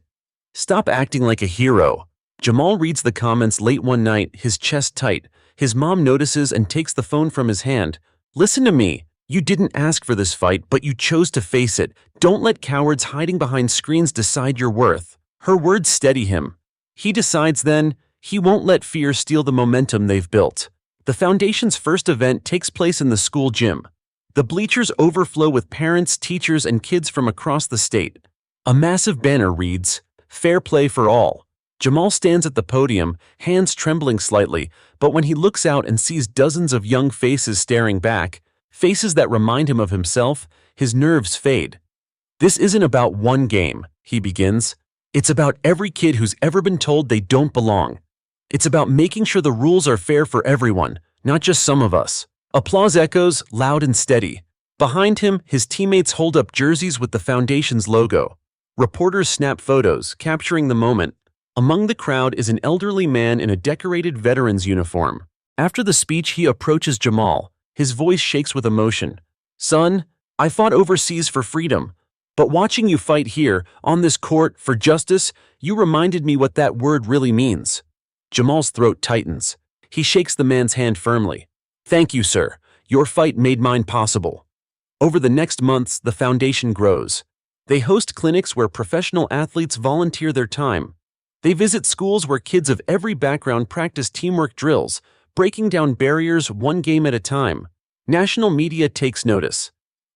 Stop acting like a hero." Jamal reads the comments late one night, his chest tight. His mom notices and takes the phone from his hand. "Listen to me. You didn't ask for this fight, but you chose to face it. Don't let cowards hiding behind screens decide your worth." Her words steady him. He decides then, he won't let fear steal the momentum they've built. The foundation's first event takes place in the school gym. The bleachers overflow with parents, teachers, and kids from across the state. A massive banner reads, "Fair play for all." Jamal stands at the podium, hands trembling slightly, but when he looks out and sees dozens of young faces staring back, faces that remind him of himself, his nerves fade. "This isn't about one game," he begins. "It's about every kid who's ever been told they don't belong. It's about making sure the rules are fair for everyone, not just some of us." Applause echoes, loud and steady. Behind him, his teammates hold up jerseys with the foundation's logo. Reporters snap photos, capturing the moment. Among the crowd is an elderly man in a decorated veteran's uniform. After the speech, he approaches Jamal. His voice shakes with emotion. "Son, I fought overseas for freedom. But watching you fight here, on this court, for justice, you reminded me what that word really means." Jamal's throat tightens. He shakes the man's hand firmly. "Thank you, sir. Your fight made mine possible." Over the next months, the foundation grows. They host clinics where professional athletes volunteer their time. They visit schools where kids of every background practice teamwork drills, breaking down barriers one game at a time. National media takes notice.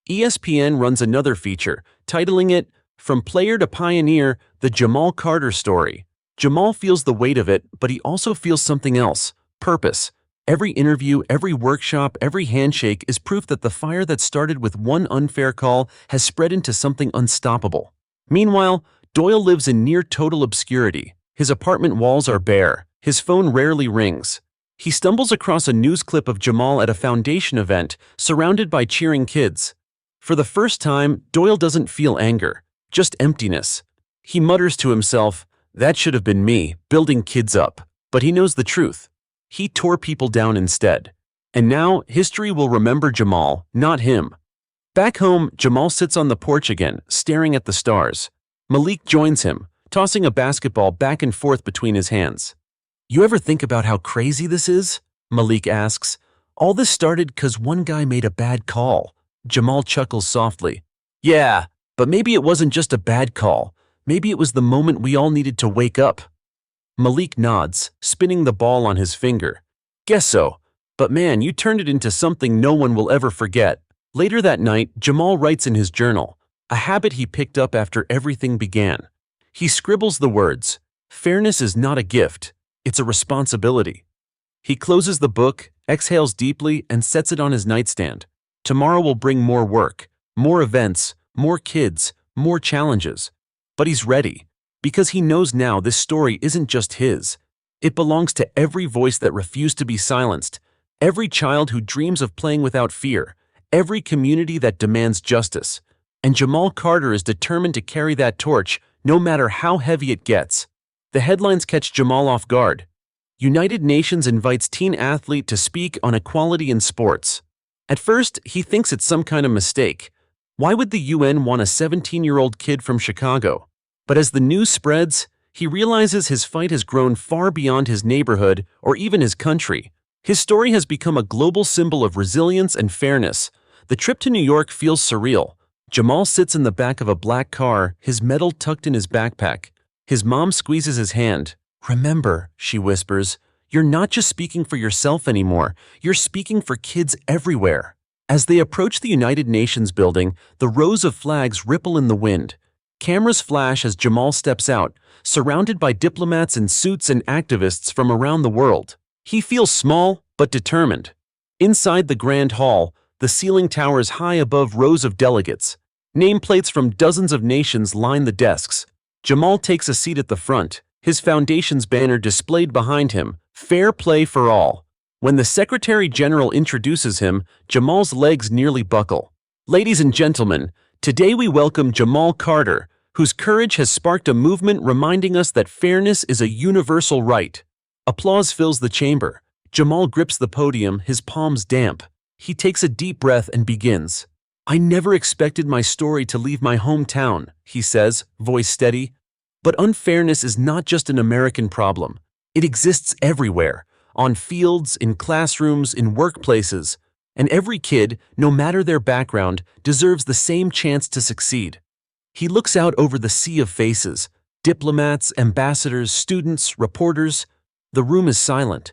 ESPN runs another feature, titling it, "From Player to Pioneer, the Jamal Carter Story." Jamal feels the weight of it, but he also feels something else: purpose. Every interview, every workshop, every handshake is proof that the fire that started with one unfair call has spread into something unstoppable. Meanwhile, Doyle lives in near total obscurity. His apartment walls are bare. His phone rarely rings. He stumbles across a news clip of Jamal at a foundation event, surrounded by cheering kids. For the first time, Doyle doesn't feel anger, just emptiness. He mutters to himself, "That should have been me, building kids up." But he knows the truth. He tore people down instead. And now, history will remember Jamal, not him. Back home, Jamal sits on the porch again, staring at the stars. Malik joins him, tossing a basketball back and forth between his hands. "You ever think about how crazy this is?" Malik asks. "All this started 'cause one guy made a bad call." Jamal chuckles softly. "Yeah, but maybe it wasn't just a bad call. Maybe it was the moment we all needed to wake up." Malik nods, spinning the ball on his finger. "Guess so. But man, you turned it into something no one will ever forget." Later that night, Jamal writes in his journal, a habit he picked up after everything began. He scribbles the words, "Fairness is not a gift, it's a responsibility." He closes the book, exhales deeply, and sets it on his nightstand. Tomorrow will bring more work, more events, more kids, more challenges. But he's ready, because he knows now this story isn't just his. It belongs to every voice that refused to be silenced, every child who dreams of playing without fear, every community that demands justice. And Jamal Carter is determined to carry that torch, no matter how heavy it gets. The headlines catch Jamal off guard. United Nations invites teen athlete to speak on equality in sports. At first, he thinks it's some kind of mistake. Why would the UN want a 17-year-old kid from Chicago? But as the news spreads, he realizes his fight has grown far beyond his neighborhood or even his country. His story has become a global symbol of resilience and fairness. The trip to New York feels surreal. Jamal sits in the back of a black car, his medal tucked in his backpack. His mom squeezes his hand. "Remember," she whispers, "you're not just speaking for yourself anymore, you're speaking for kids everywhere." As they approach the United Nations building, the rows of flags ripple in the wind. Cameras flash as Jamal steps out, surrounded by diplomats in suits and activists from around the world. He feels small, but determined. Inside the grand hall, the ceiling towers high above rows of delegates. Nameplates from dozens of nations line the desks. Jamal takes a seat at the front, his foundation's banner displayed behind him, "Fair play for all." When the Secretary General introduces him, Jamal's legs nearly buckle. "Ladies and gentlemen, today we welcome Jamal Carter, whose courage has sparked a movement reminding us that fairness is a universal right." Applause fills the chamber. Jamal grips the podium, his palms damp. He takes a deep breath and begins. "I never expected my story to leave my hometown," he says, voice steady. But unfairness is not just an American problem. It exists everywhere, on fields, in classrooms, in workplaces. And every kid, no matter their background, deserves the same chance to succeed. He looks out over the sea of faces, diplomats, ambassadors, students, reporters. The room is silent.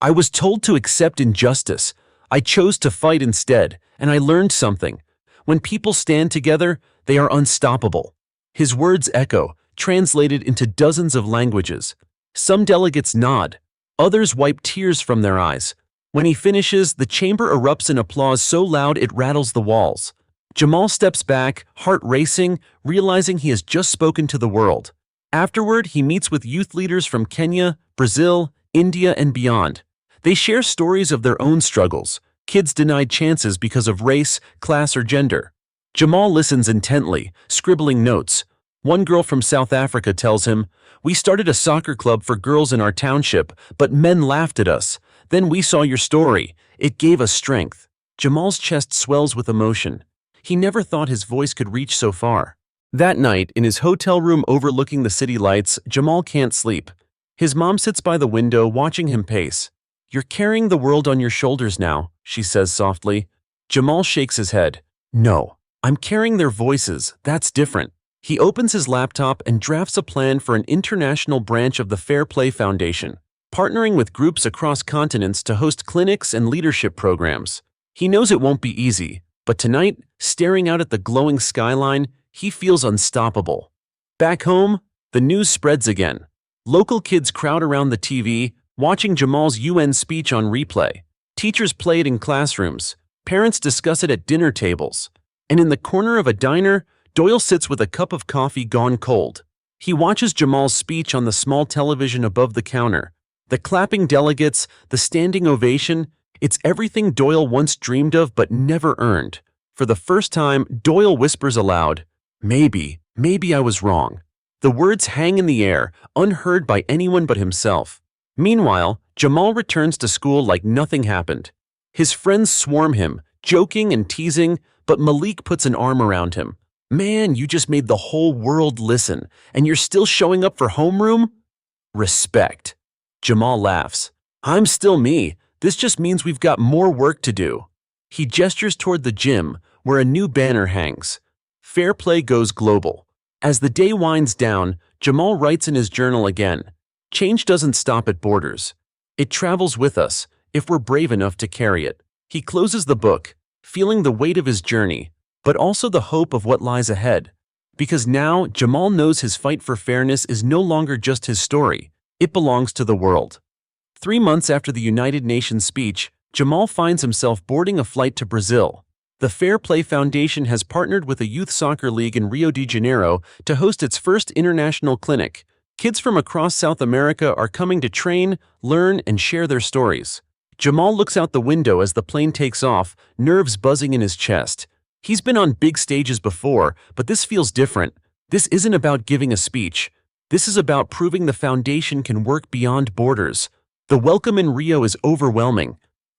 "I was told to accept injustice. I chose to fight instead, and I learned something. When people stand together, they are unstoppable. His words echo, translated into dozens of languages. Some delegates nod. Others wipe tears from their eyes. When he finishes, the chamber erupts in applause so loud it rattles the walls. Jamal steps back, heart racing, realizing he has just spoken to the world. Afterward, he meets with youth leaders from Kenya, Brazil, India, and beyond. They share stories of their own struggles, kids denied chances because of race, class, or gender. Jamal listens intently, scribbling notes. One girl from South Africa tells him, "We started a soccer club for girls in our township, but men laughed at us. Then we saw your story. It gave us strength." Jamal's chest swells with emotion. He never thought his voice could reach so far. That night, in his hotel room overlooking the city lights, Jamal can't sleep. His mom sits by the window watching him pace. "You're carrying the world on your shoulders now," she says softly. Jamal shakes his head. "No, I'm carrying their voices. That's different." He opens his laptop and drafts a plan for an international branch of the Fair Play Foundation, partnering with groups across continents to host clinics and leadership programs. He knows it won't be easy, but tonight, staring out at the glowing skyline, he feels unstoppable. Back home, the news spreads again. Local kids crowd around the TV, watching Jamal's UN speech on replay. Teachers play it in classrooms. Parents discuss it at dinner tables. And in the corner of a diner, Doyle sits with a cup of coffee gone cold. He watches Jamal's speech on the small television above the counter. The clapping delegates, the standing ovation, it's everything Doyle once dreamed of but never earned. For the first time, Doyle whispers aloud, maybe I was wrong." The words hang in the air, unheard by anyone but himself. Meanwhile, Jamal returns to school like nothing happened. His friends swarm him, joking and teasing, but Malik puts an arm around him. "Man, you just made the whole world listen, and you're still showing up for homeroom?" "Respect." Jamal laughs. "I'm still me. This just means we've got more work to do." He gestures toward the gym, where a new banner hangs. Fair play goes global. As the day winds down, Jamal writes in his journal again. Change doesn't stop at borders. It travels with us, if we're brave enough to carry it. He closes the book, feeling the weight of his journey, but also the hope of what lies ahead. Because now, Jamal knows his fight for fairness is no longer just his story. It belongs to the world. 3 months after the United Nations speech, Jamal finds himself boarding a flight to Brazil. The Fair Play Foundation has partnered with a youth soccer league in Rio de Janeiro to host its first international clinic. Kids from across South America are coming to train, learn, and share their stories. Jamal looks out the window as the plane takes off, nerves buzzing in his chest. He's been on big stages before, but this feels different. This isn't about giving a speech. This is about proving the foundation can work beyond borders. The welcome in Rio is overwhelming.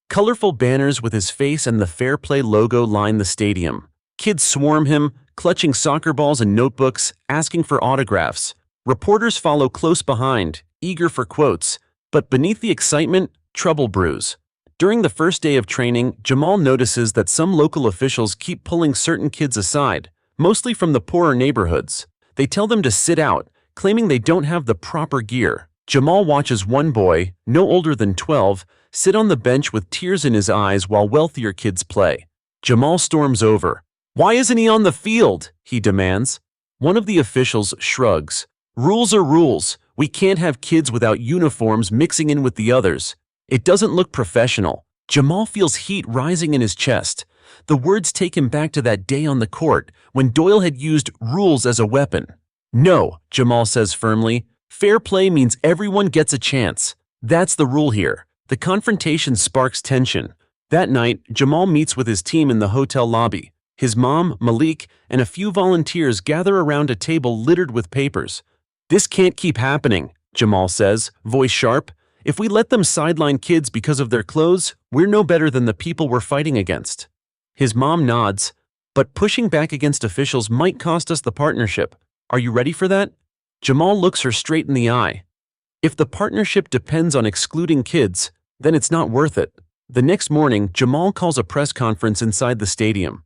Colorful banners with his face and the Fair Play logo line the stadium. Kids swarm him, clutching soccer balls and notebooks, asking for autographs. Reporters follow close behind, eager for quotes. But beneath the excitement, trouble brews. During the first day of training, Jamal notices that some local officials keep pulling certain kids aside, mostly from the poorer neighborhoods. They tell them to sit out, claiming they don't have the proper gear. Jamal watches one boy, no older than 12, sit on the bench with tears in his eyes while wealthier kids play. Jamal storms over. "Why isn't he on the field?" he demands. One of the officials shrugs. "Rules are rules. We can't have kids without uniforms mixing in with the others. It doesn't look professional." Jamal feels heat rising in his chest. The words take him back to that day on the court, when Doyle had used rules as a weapon. "No," Jamal says firmly. "Fair play means everyone gets a chance. That's the rule here." The confrontation sparks tension. That night, Jamal meets with his team in the hotel lobby. His mom, Malik, and a few volunteers gather around a table littered with papers. "This can't keep happening," Jamal says, voice sharp. "If we let them sideline kids because of their clothes, we're no better than the people we're fighting against." His mom nods. "But pushing back against officials might cost us the partnership. Are you ready for that?" Jamal looks her straight in the eye. If the partnership depends on excluding kids, then it's not worth it. The next morning, Jamal calls a press conference inside the stadium.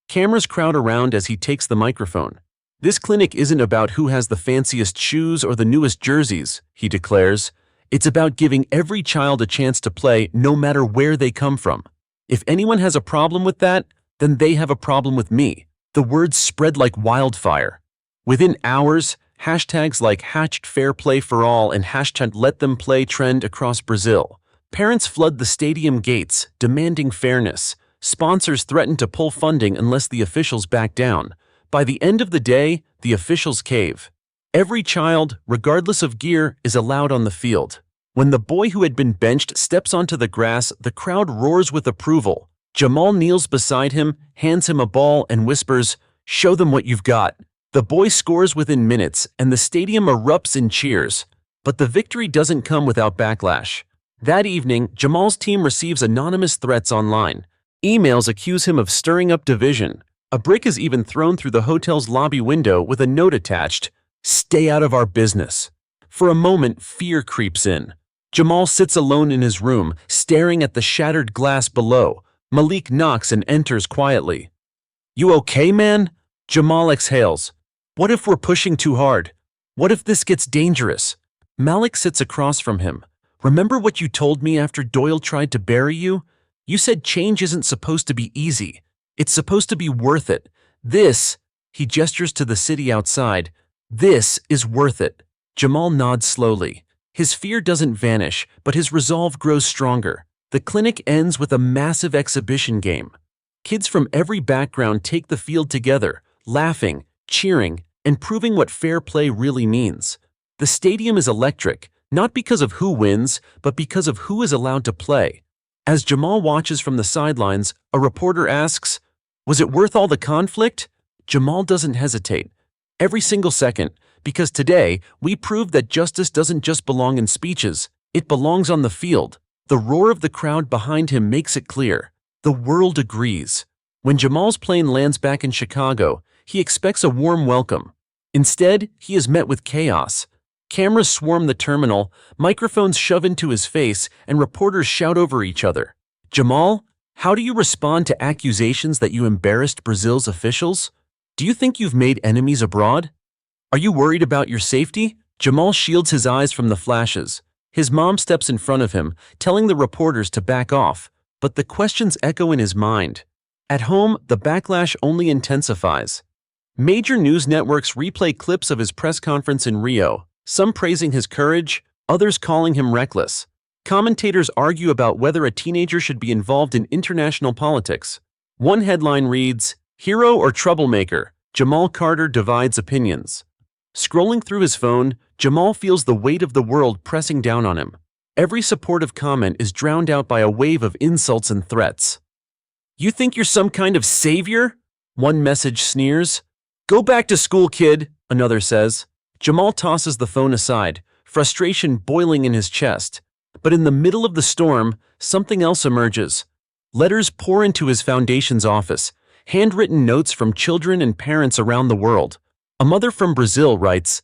Cameras crowd around as he takes the microphone. "This clinic isn't about who has the fanciest shoes or the newest jerseys," he declares. "It's about giving every child a chance to play no matter where they come from." If anyone has a problem with that, then they have a problem with me. The words spread like wildfire. Within hours, hashtags like #FairPlayForAll and #LetThemPlay trend across Brazil. Parents flood the stadium gates, demanding fairness. Sponsors threaten to pull funding unless the officials back down. By the end of the day, the officials cave. Every child, regardless of gear, is allowed on the field. When the boy who had been benched steps onto the grass, the crowd roars with approval. Jamal kneels beside him, hands him a ball, and whispers, "Show them what you've got." The boy scores within minutes, and the stadium erupts in cheers. But the victory doesn't come without backlash. That evening, Jamal's team receives anonymous threats online. Emails accuse him of stirring up division. A brick is even thrown through the hotel's lobby window with a note attached, "Stay out of our business." For a moment, fear creeps in. Jamal sits alone in his room, staring at the shattered glass below. Malik knocks and enters quietly. "You okay, man?" Jamal exhales. "What if we're pushing too hard? What if this gets dangerous?" Malik sits across from him. "Remember what you told me after Doyle tried to bury you? You said change isn't supposed to be easy. It's supposed to be worth it. This," he gestures to the city outside, "this is worth it." Jamal nods slowly. His fear doesn't vanish, but his resolve grows stronger. The clinic ends with a massive exhibition game. Kids from every background take the field together, laughing, cheering, and proving what fair play really means. The stadium is electric, not because of who wins, but because of who is allowed to play. As Jamal watches from the sidelines, a reporter asks, "Was it worth all the conflict?" Jamal doesn't hesitate. "Every single second, because today we proved that justice doesn't just belong in speeches, it belongs on the field." The roar of the crowd behind him makes it clear. The world agrees. When Jamal's plane lands back in Chicago, he expects a warm welcome. Instead, he is met with chaos. Cameras swarm the terminal, microphones shove into his face, and reporters shout over each other. "Jamal, how do you respond to accusations that you embarrassed Brazil's officials? Do you think you've made enemies abroad? Are you worried about your safety?" Jamal shields his eyes from the flashes. His mom steps in front of him, telling the reporters to back off, but the questions echo in his mind. At home, the backlash only intensifies. Major news networks replay clips of his press conference in Rio, some praising his courage, others calling him reckless. Commentators argue about whether a teenager should be involved in international politics. One headline reads, "Hero or troublemaker? Jamal Carter divides opinions." Scrolling through his phone, Jamal feels the weight of the world pressing down on him. Every supportive comment is drowned out by a wave of insults and threats. "You think you're some kind of savior?" one message sneers. "Go back to school, kid," another says. Jamal tosses the phone aside, frustration boiling in his chest. But in the middle of the storm, something else emerges. Letters pour into his foundation's office, handwritten notes from children and parents around the world. A mother from Brazil writes,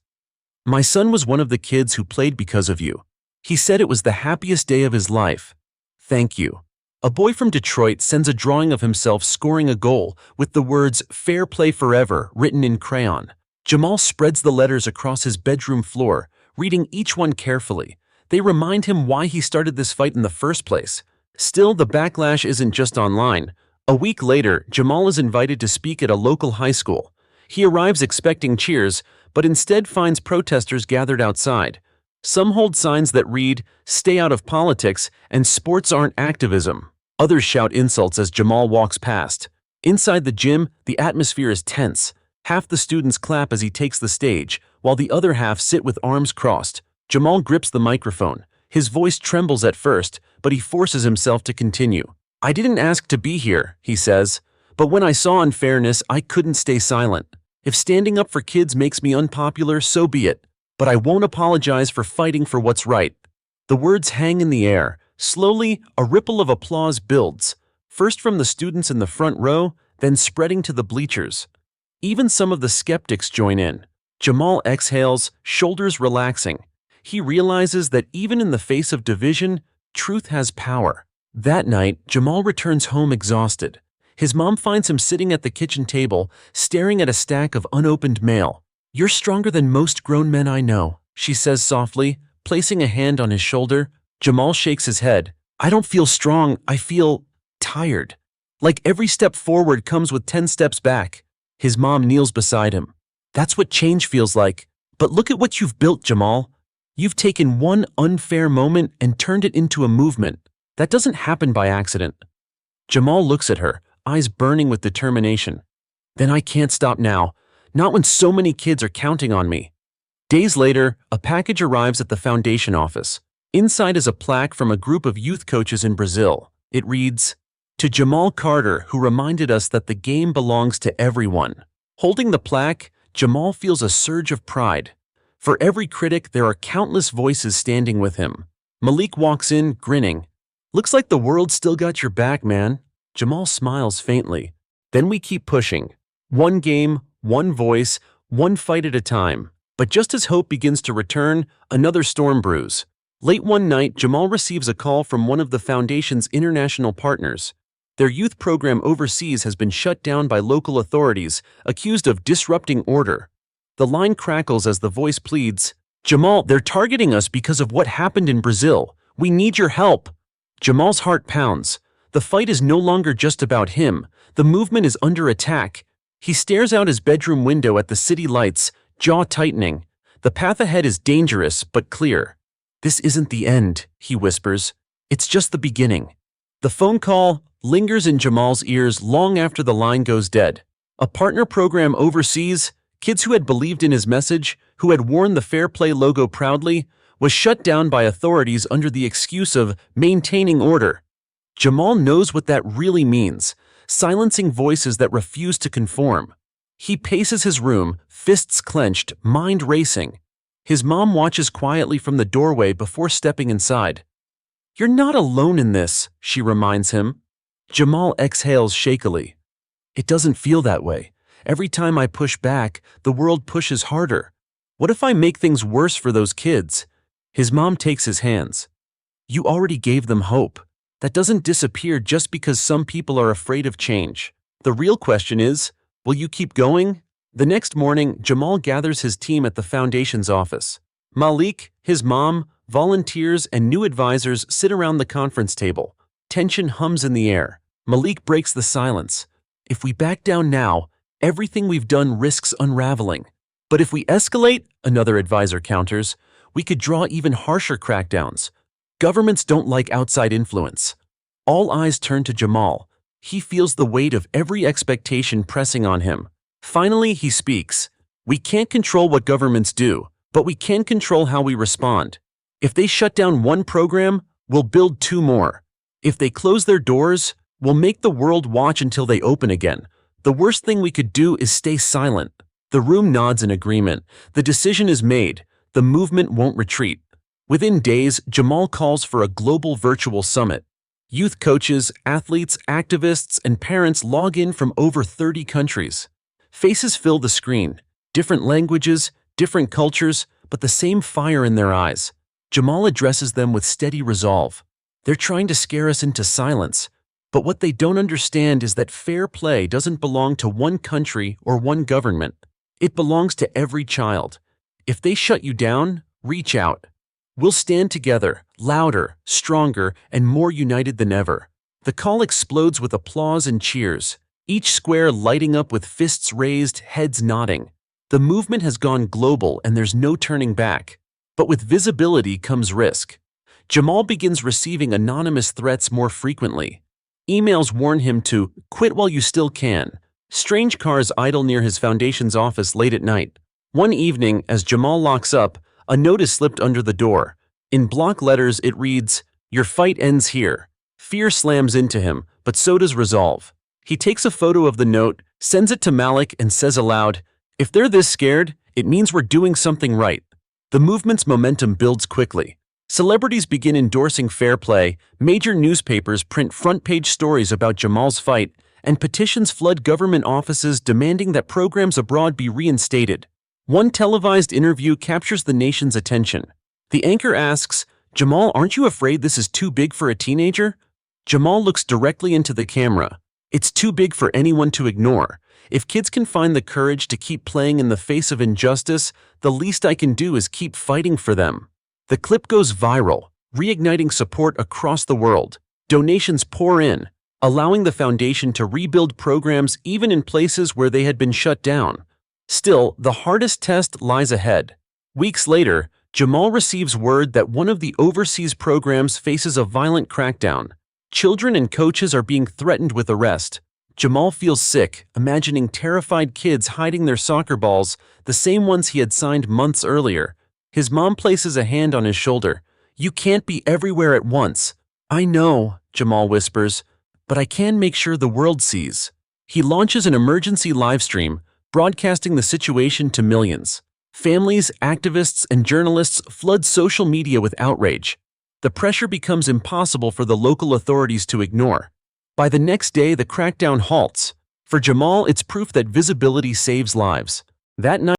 "My son was one of the kids who played because of you. He said it was the happiest day of his life. Thank you." A boy from Detroit sends a drawing of himself scoring a goal with the words "Fair Play Forever" written in crayon. Jamal spreads the letters across his bedroom floor, reading each one carefully. They remind him why he started this fight in the first place. Still, the backlash isn't just online. A week later, Jamal is invited to speak at a local high school. He arrives expecting cheers, but instead finds protesters gathered outside. Some hold signs that read, "Stay out of politics," and "Sports aren't activism." Others shout insults as Jamal walks past. Inside the gym, the atmosphere is tense. Half the students clap as he takes the stage, while the other half sit with arms crossed. Jamal grips the microphone. His voice trembles at first, but he forces himself to continue. "I didn't ask to be here," he says, "but when I saw unfairness, I couldn't stay silent. If standing up for kids makes me unpopular, so be it. But I won't apologize for fighting for what's right." The words hang in the air. Slowly, a ripple of applause builds, first from the students in the front row, then spreading to the bleachers. Even some of the skeptics join in. Jamal exhales, shoulders relaxing. He realizes that even in the face of division, truth has power. That night, Jamal returns home exhausted. His mom finds him sitting at the kitchen table, staring at a stack of unopened mail. "You're stronger than most grown men I know," she says softly, placing a hand on his shoulder. Jamal shakes his head. "I don't feel strong, I feel tired. Like every step forward comes with 10 steps back. His mom kneels beside him. That's what change feels like. But look at what you've built, Jamal. You've taken one unfair moment and turned it into a movement. That doesn't happen by accident. Jamal looks at her, eyes burning with determination. Then I can't stop now. Not when so many kids are counting on me. Days later, a package arrives at the foundation office. Inside is a plaque from a group of youth coaches in Brazil. It reads, "To Jamal Carter, who reminded us that the game belongs to everyone." Holding the plaque, Jamal feels a surge of pride. For every critic, there are countless voices standing with him. Malik walks in, grinning. "Looks like the world still got your back, man." Jamal smiles faintly. Then we keep pushing. One game, one voice, one fight at a time. But just as hope begins to return, another storm brews. Late one night, Jamal receives a call from one of the foundation's international partners. Their youth program overseas has been shut down by local authorities, accused of disrupting order. The line crackles as the voice pleads, "Jamal, they're targeting us because of what happened in Brazil. We need your help." Jamal's heart pounds. The fight is no longer just about him. The movement is under attack. He stares out his bedroom window at the city lights, jaw tightening. The path ahead is dangerous, but clear. "This isn't the end," he whispers. "It's just the beginning." The phone call lingers in Jamal's ears long after the line goes dead. A partner program overseas, kids who had believed in his message, who had worn the Fair Play logo proudly, was shut down by authorities under the excuse of maintaining order. Jamal knows what that really means, silencing voices that refuse to conform. He paces his room, fists clenched, mind racing. His mom watches quietly from the doorway before stepping inside. "You're not alone in this," she reminds him. Jamal exhales shakily. "It doesn't feel that way. Every time I push back, the world pushes harder. What if I make things worse for those kids?" His mom takes his hands. "You already gave them hope. That doesn't disappear just because some people are afraid of change. The real question is, will you keep going?" The next morning, Jamal gathers his team at the foundation's office. Malik, his mom, volunteers, and new advisors sit around the conference table. Tension hums in the air. Malik breaks the silence. "If we back down now, everything we've done risks unraveling. But if we escalate," another advisor counters, "we could draw even harsher crackdowns. Governments don't like outside influence." All eyes turn to Jamal. He feels the weight of every expectation pressing on him. Finally, he speaks. "We can't control what governments do, but we can control how we respond. If they shut down one program, we'll build two more. If they close their doors, we'll make the world watch until they open again. The worst thing we could do is stay silent." The room nods in agreement. The decision is made. The movement won't retreat. Within days, Jamal calls for a global virtual summit. Youth coaches, athletes, activists, and parents log in from over 30 countries. Faces fill the screen. Different languages, different cultures, but the same fire in their eyes. Jamal addresses them with steady resolve. They're trying to scare us into silence. But what they don't understand is that fair play doesn't belong to one country or one government. It belongs to every child. If they shut you down, reach out. We'll stand together, louder, stronger, and more united than ever. The call explodes with applause and cheers, each square lighting up with fists raised, heads nodding. The movement has gone global and there's no turning back. But with visibility comes risk. Jamal begins receiving anonymous threats more frequently. Emails warn him to quit while you still can. Strange cars idle near his foundation's office late at night. One evening, as Jamal locks up, a note is slipped under the door. In block letters, it reads, "Your fight ends here." Fear slams into him, but so does resolve. He takes a photo of the note, sends it to Malik, and says aloud, "If they're this scared, it means we're doing something right." The movement's momentum builds quickly. Celebrities begin endorsing fair play, major newspapers print front-page stories about Jamal's fight, and petitions flood government offices demanding that programs abroad be reinstated. One televised interview captures the nation's attention. The anchor asks, "Jamal, aren't you afraid this is too big for a teenager?" Jamal looks directly into the camera. "It's too big for anyone to ignore. If kids can find the courage to keep playing in the face of injustice, the least I can do is keep fighting for them." The clip goes viral, reigniting support across the world. Donations pour in. allowing the foundation to rebuild programs even in places where they had been shut down. Still, the hardest test lies ahead. Weeks later, Jamal receives word that one of the overseas programs faces a violent crackdown. Children and coaches are being threatened with arrest. Jamal feels sick, imagining terrified kids hiding their soccer balls, the same ones he had signed months earlier. His mom places a hand on his shoulder. "You can't be everywhere at once." "I know," Jamal whispers, "but I can make sure the world sees." He launches an emergency livestream, broadcasting the situation to millions. Families, activists, and journalists flood social media with outrage. The pressure becomes impossible for the local authorities to ignore. By the next day, the crackdown halts. For Jamal, it's proof that visibility saves lives. That night,